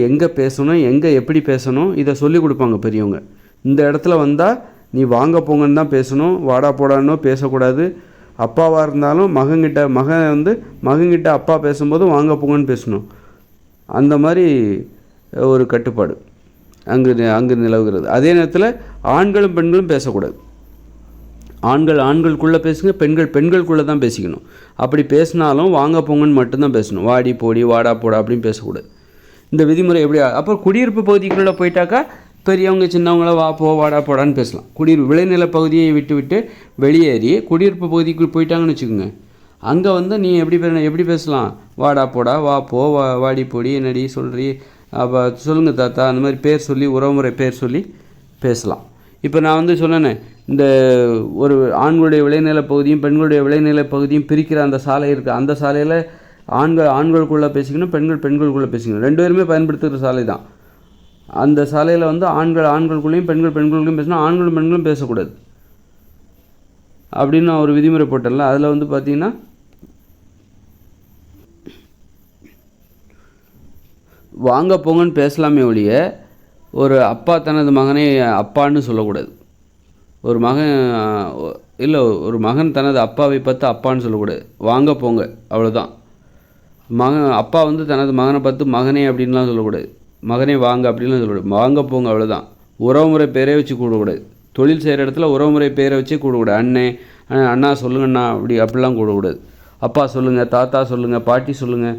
எங்கே பேசணும், எங்கே எப்படி பேசணும், இதை சொல்லி கொடுப்பாங்க பெரியவங்க. இந்த இடத்துல வந்தால் நீ வாங்க போங்கன்னு தான் பேசணும், வாடா போடானோ பேசக்கூடாது. அப்பாவாக இருந்தாலும் மகன்கிட்ட அப்பா பேசும்போது வாங்க போங்கன்னு பேசணும். அந்த மாதிரி ஒரு கட்டுப்பாடு அங்கு நிலவுகிறது. அதே நேரத்தில் ஆண்களும் பெண்களும் பேசக்கூடாது. ஆண்களுக்குள்ளே பேசுங்க, பெண்களுக்குள்ளே தான் பேசிக்கணும். அப்படி பேசினாலும் வாங்க போங்கன்னு மட்டும்தான் பேசணும். வாடி போடி வாடா போடா அப்படின்னு பேசக்கூடாது. இந்த விதிமுறை எப்படி? அப்புறம் குடியிருப்பு பகுதிக்குள்ளே போயிட்டாக்கா பெரியவங்க சின்னவங்கள வா போ வாடா போடான்னு பேசலாம். விளைநில பகுதியை விட்டு வெளியேறி குடியிருப்பு பகுதிக்கு போயிட்டாங்கன்னு வச்சுக்கோங்க, அங்கே வந்து நீ எப்படி பேசலாம், வாடா போடா, வா போ, வாடி போடி, என்னடி சொல்கிறீ, அப்போ சொல்லுங்கள் தாத்தா, அந்த மாதிரி பேர் சொல்லி உறவுமுறை பேர் சொல்லி பேசலாம். இப்போ நான் வந்து சொன்னேனே, இந்த ஒரு ஆண்களுடைய விளைநில பகுதியும் பெண்களுடைய விளைநில பகுதியும் பிரிக்கிற அந்த சாலை இருக்குது. அந்த சாலையில் ஆண்களுக்குள்ளே பேசிக்கணும், பெண்களுக்குள்ளே பேசிக்கணும். 2 பேருமே பயன்படுத்துகிற சாலை தான். அந்த சாலையில் வந்து ஆண்களுக்குள்ளேயும் பெண்களுக்குள்ளேயும் பேசினா ஆண்களும் பெண்களும் பேசக்கூடாது அப்படின்னு நான் ஒரு விதிமுறை போட்டேன்ல. அதில் வந்து பார்த்திங்கன்னா வாங்க போங்கன்னு பேசலாமே ஒழிய ஒரு அப்பா தனது மகனை அப்பான்னு சொல்லக்கூடாது. ஒரு மகன் தனது அப்பாவை பார்த்து அப்பான்னு சொல்லக்கூடாது. வாங்க போங்க அவ்வளோதான். அப்பா வந்து தனது மகனை பார்த்து மகனே அப்படின்லாம் சொல்லக்கூடாது. மகனே வாங்க அப்படின்லாம் சொல்லக்கூடாது. வாங்க போங்க அவ்வளோதான். உறவுமுறை பேரே வச்சு கூடக்கூடாது. தொழில் செய்கிற இடத்துல உறவுமுறை பேரை வச்சே கூடக்கூடாது. அண்ணா சொல்லுங்கண்ணா அப்படிலாம் கூடக்கூடாது. அப்பா சொல்லுங்கள், தாத்தா சொல்லுங்கள், பாட்டி சொல்லுங்கள்,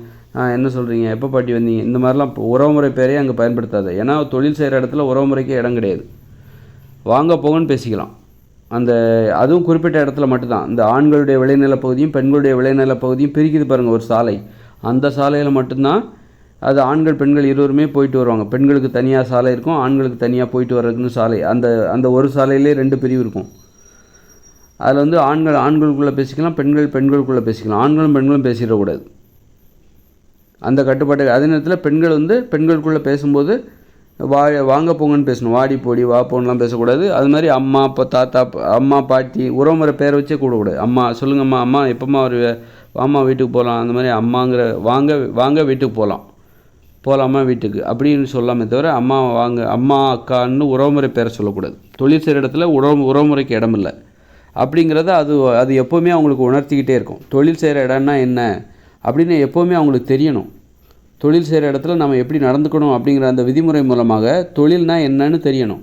என்ன சொல்கிறீங்க, எப்போ பாட்டி வந்தீங்க, இந்த மாதிரிலாம் உறவுமுறை பேரையே அங்கே பயன்படுத்தாது. ஏன்னா தொழில் செய்கிற இடத்துல உறவுமுறைக்கே இடம் கிடையாது. வாங்க போங்கன்னு பேசிக்கலாம். அதுவும் குறிப்பிட்ட இடத்துல மட்டும்தான். இந்த ஆண்களுடைய விளைநில பகுதியும் பெண்களுடைய விளைநில பகுதியும் பிரிக்குது பாருங்கள் ஒரு சாலை. அந்த சாலையில் மட்டும்தான் அது ஆண்கள் பெண்கள் இருவருமே போயிட்டு வருவாங்க. பெண்களுக்கு தனியாக சாலை இருக்கும், ஆண்களுக்கு தனியாக போயிட்டு வர்றதுக்குன்னு சாலை. அந்த ஒரு சாலையிலே 2 பிரிவு இருக்கும். அதில் வந்து ஆண்களுக்குள்ளே பேசிக்கலாம், பெண்களுக்குள்ளே பேசிக்கலாம். ஆண்களும் பெண்களும் பேசிடக்கூடாது அந்த கட்டுப்பாட்டு. அதே நேரத்தில் பெண்கள் வந்து பெண்களுக்குள்ளே பேசும்போது வாங்க போங்கன்னு பேசணும். வாடி போடி வா போன்லாம் பேசக்கூடாது. அது மாதிரி அம்மா அப்பா தாத்தா அம்மா பாட்டி உறவுமுறை பேரை வச்சே கூடக்கூடாது. அம்மா சொல்லுங்கம்மா, அம்மா எப்போம்மா ஒரு அம்மா வீட்டுக்கு போகலாம், அந்த மாதிரி அம்மாங்கிற வாங்க வீட்டுக்கு போகலாமா வீட்டுக்கு அப்படின்னு சொல்லாமே தவிர அம்மா வாங்க அம்மா அக்கான்னு உறவுமுறை பேரை சொல்லக்கூடாது. தொழில் செய்கிற இடத்துல உறவுமுறைக்கு இடம் இல்லை அப்படிங்கிறத அது எப்போவுமே அவங்களுக்கு உணர்த்திக்கிட்டே இருக்கும். தொழில் செய்கிற இடம்னா என்ன அப்படின்னு எப்போவுமே அவங்களுக்கு தெரியணும். தொழில் செய்கிற இடத்துல நம்ம எப்படி நடந்துக்கணும் அப்படிங்கிற அந்த விதிமுறை மூலமாக தொழில்னா என்னன்னு தெரியணும்.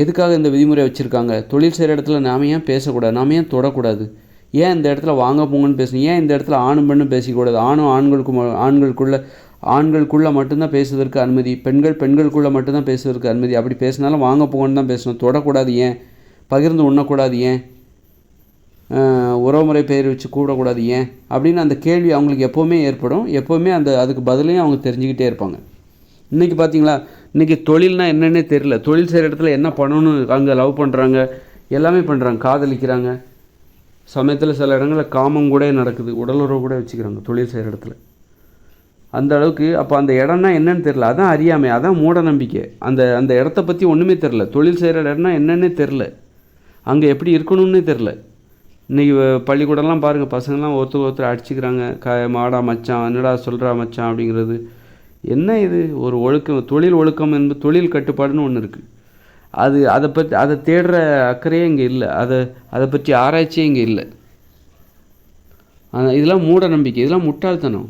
எதுக்காக இந்த விதிமுறை வச்சுருக்காங்க? தொழில் செய்கிற இடத்துல நாம் ஏன் பேசக்கூடாது, நாம் ஏன் தொடக்கூடாது, ஏன் இந்த இடத்துல வாங்க போங்கன்னு பேசணும், ஏன் இந்த இடத்துல ஆணும் பெண்ணும் பேசிக்கூடாது, ஆண்களுக்குள்ளே மட்டும்தான் பேசுவதற்கு அனுமதி, பெண்களுக்குள்ளே மட்டும்தான் பேசுவதற்கு அனுமதி, அப்படி பேசினாலும் வாங்க போங்கன்னு தான் பேசணும், தொடக்கூடாது ஏன், பகிர்ந்து உண்ணக்கூடாது ஏன், உறவுமுறை பெயர் வச்சு கூடக்கூடாது ஏன் அப்படின்னு அந்த கேள்வி அவங்களுக்கு எப்போவுமே ஏற்படும். எப்போவுமே அதுக்கு பதிலையும் அவங்க தெரிஞ்சுக்கிட்டே இருப்பாங்க. இன்றைக்கி பார்த்தீங்களா, இன்றைக்கி தொழில்னால் என்னென்னே தெரியல. தொழில் செய்கிற இடத்துல என்ன பண்ணணும்னு அங்கே லவ் பண்ணுறாங்க, எல்லாமே பண்ணுறாங்க, காதலிக்கிறாங்க. சமயத்தில் சில இடங்களில் காமம் கூட நடக்குது, உடலுறவு கூட வச்சுக்கிறாங்க தொழில் செய்கிற இடத்துல. அந்த அளவுக்கு அப்போ அந்த இடம்னா என்னன்னு தெரில. அதான் அறியாமை, அதான் மூட நம்பிக்கை. அந்த இடத்த பற்றி ஒன்றுமே தெரில. தொழில் செய்கிற இடம்னா என்னென்னே தெரில, அங்கே எப்படி இருக்கணும்னே தெரில. இன்றைக்கி பள்ளிக்கூடம்லாம் பாருங்கள், பசங்கள்லாம் ஒருத்தர் அடிச்சுக்கிறாங்க. மாடா மச்சான், என்னடா சொல்கிறா மச்சான் அப்படிங்கிறது. என்ன இது ஒரு ஒழுக்கம், தொழில் ஒழுக்கம் என்பது தொழில் கட்டுப்பாடுன்னு ஒன்று இருக்குது. அதை தேடுற அக்கறையே இங்கே இல்லை. அதை பற்றி ஆராய்ச்சியே இங்கே இல்லை. இதெல்லாம் மூட நம்பிக்கை, இதெல்லாம் முட்டாள்தனம்,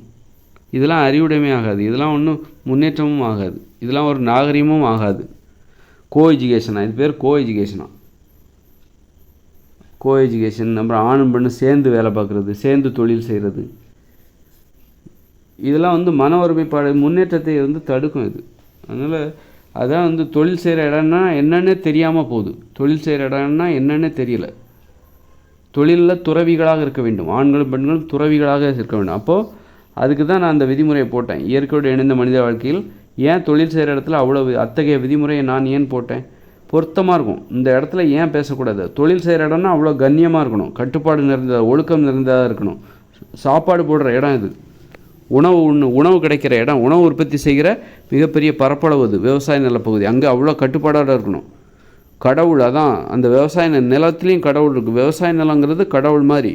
இதெல்லாம் அறிவுடைமை ஆகாது, இதெல்லாம் ஒன்றும் முன்னேற்றமும் ஆகாது, இதெல்லாம் ஒரு நாகரிகமும் ஆகாது. எஜுகேஷனா இது பேர்? எஜுகேஷன். அப்புறம் ஆணும் பெண்ணும் சேர்ந்து வேலை பார்க்குறது, சேர்ந்து தொழில் செய்கிறது, இதெல்லாம் மன ஒருமைப்பாடு முன்னேற்றத்தை தடுக்கும் இது. அதனால் அதான் தொழில் செய்கிற இடம்னா என்னென்னே தெரியாமல் போகுது. தொழில் செய்கிற இடம்னா என்னென்னே தெரியல. தொழிலில் துறவிகளாக இருக்க வேண்டும், ஆண்களும் பெண்களும் துறவிகளாக இருக்க வேண்டும். அப்போது அதுக்கு தான் நான் அந்த விதிமுறையை போட்டேன். இயற்கையோடு இணைந்த மனித வாழ்க்கையில் ஏன் தொழில் செய்கிற இடத்துல அத்தகைய விதிமுறையை நான் ஏன் போட்டேன்? பொருத்தமாக இருக்கும். இந்த இடத்துல ஏன் பேசக்கூடாது? தொழில் செய்கிற இடம்னா அவ்வளோ கண்ணியமாக இருக்கணும், கட்டுப்பாடு நிறைந்த ஒழுக்கம் நிறைந்ததாக இருக்கணும். சாப்பாடு போடுற இடம் இது, உணவு கிடைக்கிற இடம், உணவு உற்பத்தி செய்கிற மிகப்பெரிய பரப்பளவு அது விவசாய நிலப்பகுதி. அங்கே அவ்வளோ கட்டுப்பாடாக இருக்கணும். கடவுள், அதான் அந்த விவசாய நிலத்துலேயும் கடவுள் இருக்குது. விவசாய நிலங்கிறது கடவுள் மாதிரி,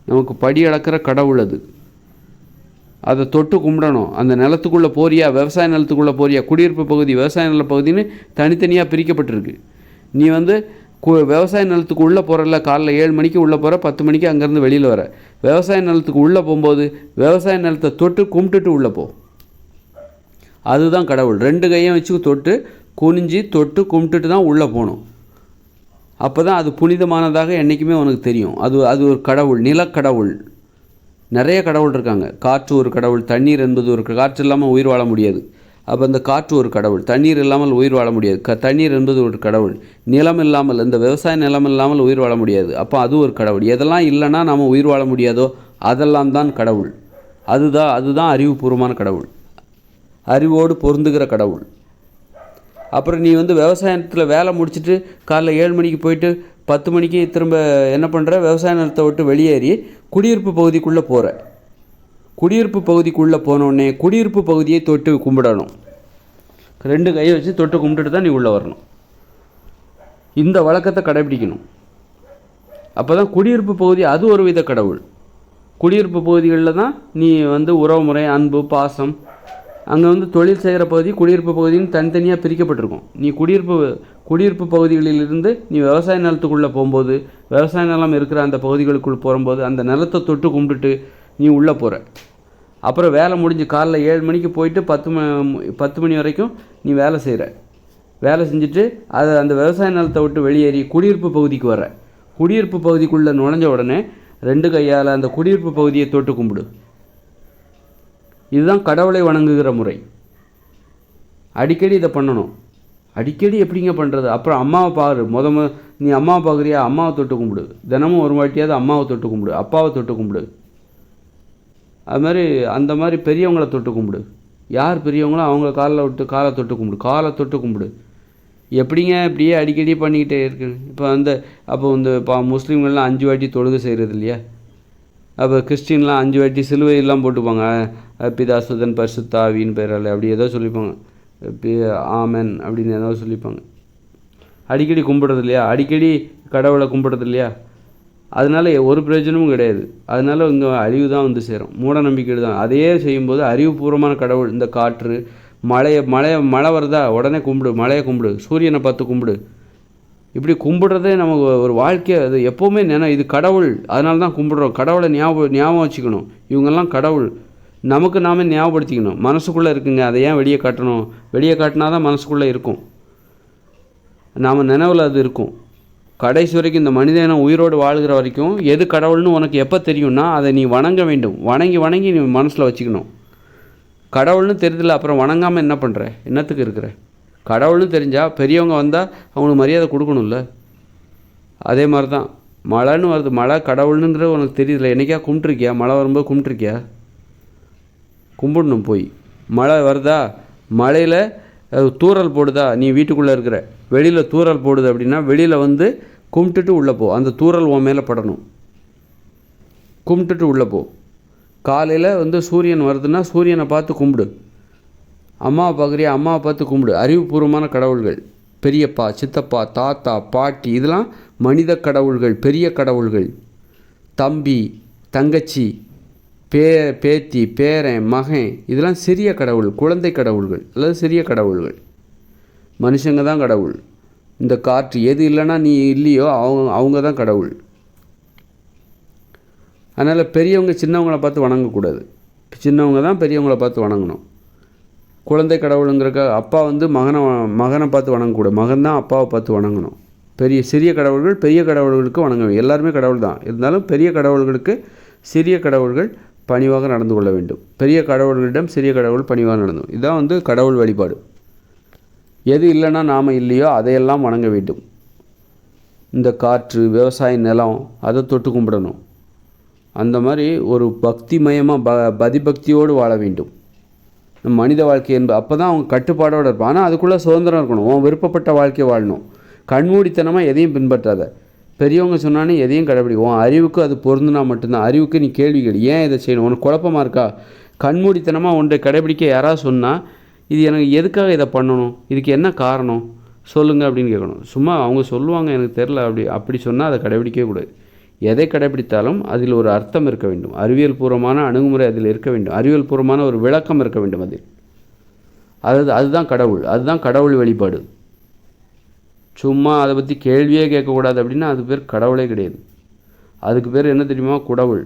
நமக்கு படி அளக்கிற கடவுள் அது. அதை தொட்டு கும்பிடணும். அந்த நிலத்துக்குள்ளே போறியா, விவசாய நிலத்துக்குள்ளே போறியா, குடியிருப்பு பகுதி விவசாய நில பகுதின்னு தனித்தனியாக பிரிக்கப்பட்டிருக்கு. நீ விவசாய நிலத்துக்கு உள்ளே போகிறல்ல, காலைல 7 மணிக்கு உள்ளே போகிற, 10 மணிக்கு அங்கேருந்து வெளியில் வர. விவசாய நிலத்துக்கு உள்ளே போகும்போது விவசாய நிலத்தை தொட்டு கும்பிட்டுட்டு உள்ளே போ. அதுதான் கடவுள். 2 கையும் வச்சு தொட்டு குனிஞ்சி தொட்டு கும்பிட்டுட்டு தான் உள்ளே போகணும். அப்போ தான் அது புனிதமானதாக என்றைக்குமே உனக்கு தெரியும். அது ஒரு கடவுள், நிலக்கடவுள். நிறைய கடவுள் இருக்காங்க. காற்று ஒரு கடவுள், தண்ணீர் என்பது ஒரு, காற்று இல்லாமல் உயிர் வாழ முடியாது. அப்போ அந்த காற்று ஒரு கடவுள், தண்ணீர் இல்லாமல் உயிர் வாழ முடியாது. தண்ணீர் என்பது ஒரு கடவுள். நிலம் இல்லாமல், இந்த விவசாய நிலம் இல்லாமல் உயிர் வாழ முடியாது. அப்போ அது ஒரு கடவுள். எதெல்லாம் இல்லைன்னா நாம் உயிர் வாழ முடியாதோ அதெல்லாம் தான் கடவுள். அதுதான் அறிவுபூர்வமான கடவுள், அறிவோடு பொருந்துகிற கடவுள். அப்புறம் நீ விவசாயத்தில் வேலை முடிச்சுட்டு காலைல 7 மணிக்கு போயிட்டு 10 மணிக்கு திரும்ப என்ன பண்ணுற, விவசாய நிலத்தை விட்டு வெளியேறி குடியிருப்பு பகுதிக்குள்ளே போகிற. குடியிருப்பு பகுதிக்குள்ளே போனோடனே குடியிருப்பு பகுதியை தொட்டு கும்பிடணும். 2 கையை வச்சு தொட்டு கும்பிட்டுட்டு தான் நீ உள்ளே வரணும். இந்த வழக்கத்தை கடைபிடிக்கணும். அப்போ தான் குடியிருப்பு பகுதி அது ஒரு வித கடவுள். குடியிருப்பு பகுதிகளில் தான் நீ உறவுமுறை, அன்பு, பாசம். அங்கே தொழில் செய்கிற பகுதி, குடியிருப்பு பகுதின்னு தனித்தனியாக பிரிக்கப்பட்டிருக்கும். நீ குடியிருப்பு பகுதிகளிலிருந்து நீ விவசாய நிலத்துக்குள்ளே போகும்போது, விவசாய நிலம் இருக்கிற அந்த பகுதிகளுக்குள் போகும்போது அந்த நிலத்தை தொட்டு கும்பிட்டுட்டு நீ உள்ளே போகிற. அப்புறம் வேலை முடிஞ்சு காலைல 7 மணிக்கு போயிட்டு 10 மணி வரைக்கும் நீ வேலை செய்கிற. வேலை செஞ்சுட்டு அந்த விவசாய நிலத்தை விட்டு வெளியேறி குடியிருப்பு பகுதிக்கு வர. குடியிருப்பு பகுதிக்குள்ளே நுழைஞ்ச உடனே 2 கையால் அந்த குடியிருப்பு பகுதியை தொட்டு கும்பிடு. இதுதான் கடவுளை வணங்குகிற முறை. அடிக்கடி இதை பண்ணணும். அடிக்கடி எப்படிங்க பண்ணுறது? அப்புறம் அம்மாவை பாரு. நீ அம்மாவை பார்க்குறியா, அம்மாவை தொட்டு கும்பிடு. தினமும் ஒரு வாட்டியாவது அம்மாவை தொட்டு கும்பிடு, அப்பாவை தொட்டு கும்பிடு. அது மாதிரி அந்த மாதிரி பெரியவங்களை தொட்டு கும்பிடு. யார் பெரியவங்களோ அவங்க காலை தொட்டு கும்பிடு, காலை தொட்டு கும்பிடு. எப்படிங்க இப்படியே அடிக்கடி பண்ணிக்கிட்டே இருக்கு? இப்போ அப்போ முஸ்லீம்கள்லாம் 5 வாட்டி தொழுகை செய்கிறது இல்லையா? அப்போ கிறிஸ்டின்லாம் 5 வாட்டி சிலுவையெல்லாம் போட்டுப்பாங்க. பிதாசுதன் பரிசுத்த ஆவியின் பெயரால் அப்படி ஏதோ சொல்லிப்பாங்க. ஆமென் அப்படின்னு ஏதோ சொல்லிப்பாங்க. அடிக்கடி கும்பிட்றது இல்லையா, அடிக்கடி கடவுளை கும்பிட்றது இல்லையா, அதனால் ஒரு பிரயோஜனமும் கிடையாது. அதனால் இங்கே அழிவு தான் வந்து சேரும், மூட நம்பிக்கைகள் தான். அதையே செய்யும்போது அறிவுபூர்வமான கடவுள், இந்த காற்று, மழை வருதா உடனே கும்பிடு, மழையை கும்பிடு, சூரியனை பார்த்து கும்பிடு, இப்படி கும்பிட்றதே நமக்கு ஒரு வாழ்க்கை. அது எப்போவுமே இது கடவுள், அதனால தான் கும்பிட்றோம். கடவுளை ஞாபகம் வச்சுக்கணும். இவங்கெல்லாம் கடவுள், நமக்கு நாமே ஞாபகப்படுத்திக்கணும். மனசுக்குள்ளே இருக்குங்க, அதை ஏன் வெளியே காட்டணும்? வெளியே காட்டினா தான் மனசுக்குள்ளே இருக்கும், நாம் நினைவில் அது இருக்கும். கடைசி வரைக்கும் இந்த மனிதனை உயிரோடு வாழ்கிற வரைக்கும் எது கடவுள்னு உனக்கு எப்போ தெரியும்னா அதை நீ வணங்க வேண்டும். வணங்கி நீ மனசில் வச்சுக்கணும். கடவுள்னு தெரியுதில்ல, அப்புறம் வணங்காமல் என்ன பண்ணுற? என்னத்துக்கு இருக்கிற? கடவுள்னு தெரிஞ்சால் பெரியவங்க வந்தால் அவங்களுக்கு மரியாதை கொடுக்கணும்ல. அதே மாதிரி தான் மழைன்னு வருது, மழை கடவுள்னுங்கிறது உனக்கு தெரியுதில்ல. என்றைக்கா கும்பிட்ருக்கியா? மழை வரும்போது கும்பிட்ருக்கியா? கும்பிடணும் போய். மழை வருதா, மழையில் தூறல் போடுதா, நீ வீட்டுக்குள்ளே இருக்கிற, வெளியில் தூறல் போடுது அப்படின்னா வெளியில் வந்து கும்பிட்டுட்டு உள்ளே போ. அந்த தூறல் உன் மேலே படணும், கும்பிட்டுட்டு உள்ளே போ. காலையில் வந்து சூரியன் வருதுன்னா சூரியனை பார்த்து கும்பிடு. அம்மாவை பார்க்குறியா, அம்மாவை பார்த்து கும்பிடு. அறிவுபூர்வமான கடவுள்கள், பெரியப்பா, சித்தப்பா, தாத்தா, பாட்டி, இதெல்லாம் மனித கடவுள்கள், பெரிய கடவுள்கள். தம்பி, தங்கச்சி, பேத்தி, பேரன், மகன், இதெல்லாம் சிறிய கடவுள், குழந்தை கடவுள்கள் அல்லது சிறிய கடவுள்கள். மனுஷங்க தான் கடவுள். இந்த காற்று எது இல்லைன்னா நீ இல்லையோ அவங்க தான் கடவுள். அதனால் பெரியவங்க சின்னவங்களை பார்த்து வணங்கக்கூடாது, சின்னவங்க தான் பெரியவங்களை பார்த்து வணங்கணும். குழந்தை கடவுளுங்கிறக்க அப்பா வந்து மகனை பார்த்து வணங்கக்கூடாது, மகன் தான் அப்பாவை பார்த்து வணங்கணும். சிறிய கடவுள்கள் பெரிய கடவுள்களுக்கு வணங்க வேண்டும். எல்லாருமே கடவுள் தான், இருந்தாலும் பெரிய கடவுள்களுக்கு சிறிய கடவுள்கள் பணிவாக நடந்து கொள்ள வேண்டும். பெரிய கடவுள்களிடம் சிறிய கடவுள் பணிவாக நடந்து, இதுதான் வந்து கடவுள் வழிபாடு. எது இல்லைன்னா நாம் இல்லையோ அதையெல்லாம் வணங்க வேண்டும். இந்த காற்று, விவசாய நிலம், அதை தொட்டு கும்பிடணும். அந்த மாதிரி ஒரு பக்திமயமாக பதிபக்தியோடு வாழ வேண்டும் நம்ம மனித வாழ்க்கை என்பது. அப்போ தான் அவங்க கட்டுப்பாடோடு இருப்பான். ஆனால் அதுக்குள்ளே சுதந்திரம் இருக்கணும். அவன் விருப்பப்பட்ட வாழ்க்கையை வாழணும். கண்மூடித்தனமாக எதையும் பின்பற்றாத. பெரியவங்க சொன்னானே எதையும் கடைபிடிக்கும். அறிவுக்கு அது பொருந்துனா மட்டும்தான். அறிவுக்கு நீ கேள்வி கேளு, ஏன் இதை செய்யணும், உனக்கு குழப்பமாக இருக்கா? கண்மூடித்தனமாக ஒன்றை கடைபிடிக்க யாராவது சொன்னால் இது எனக்கு எதுக்காக இதை பண்ணணும், இதுக்கு என்ன காரணம் சொல்லுங்கள் அப்படின்னு கேட்கணும். சும்மா அவங்க சொல்லுவாங்க எனக்கு தெரில அப்படி சொன்னால் அதை கடைபிடிக்கவே கூடாது. எதை கடைபிடித்தாலும் அதில் ஒரு அர்த்தம் இருக்க வேண்டும். அறிவியல் பூர்வமான அணுகுமுறை அதில் இருக்க வேண்டும். அறிவியல் பூர்வமான ஒரு விளக்கம் இருக்க வேண்டும் அதில். அதுதான் கடவுள், அதுதான் கடவுள் வழிபாடு. சும்மா அதை பற்றி கேள்வியே கேட்கக்கூடாது அப்படின்னா அது பேர் கடவுளே கிடையாது. அதுக்கு பேர் என்ன தெரியுமா? குடவுள்.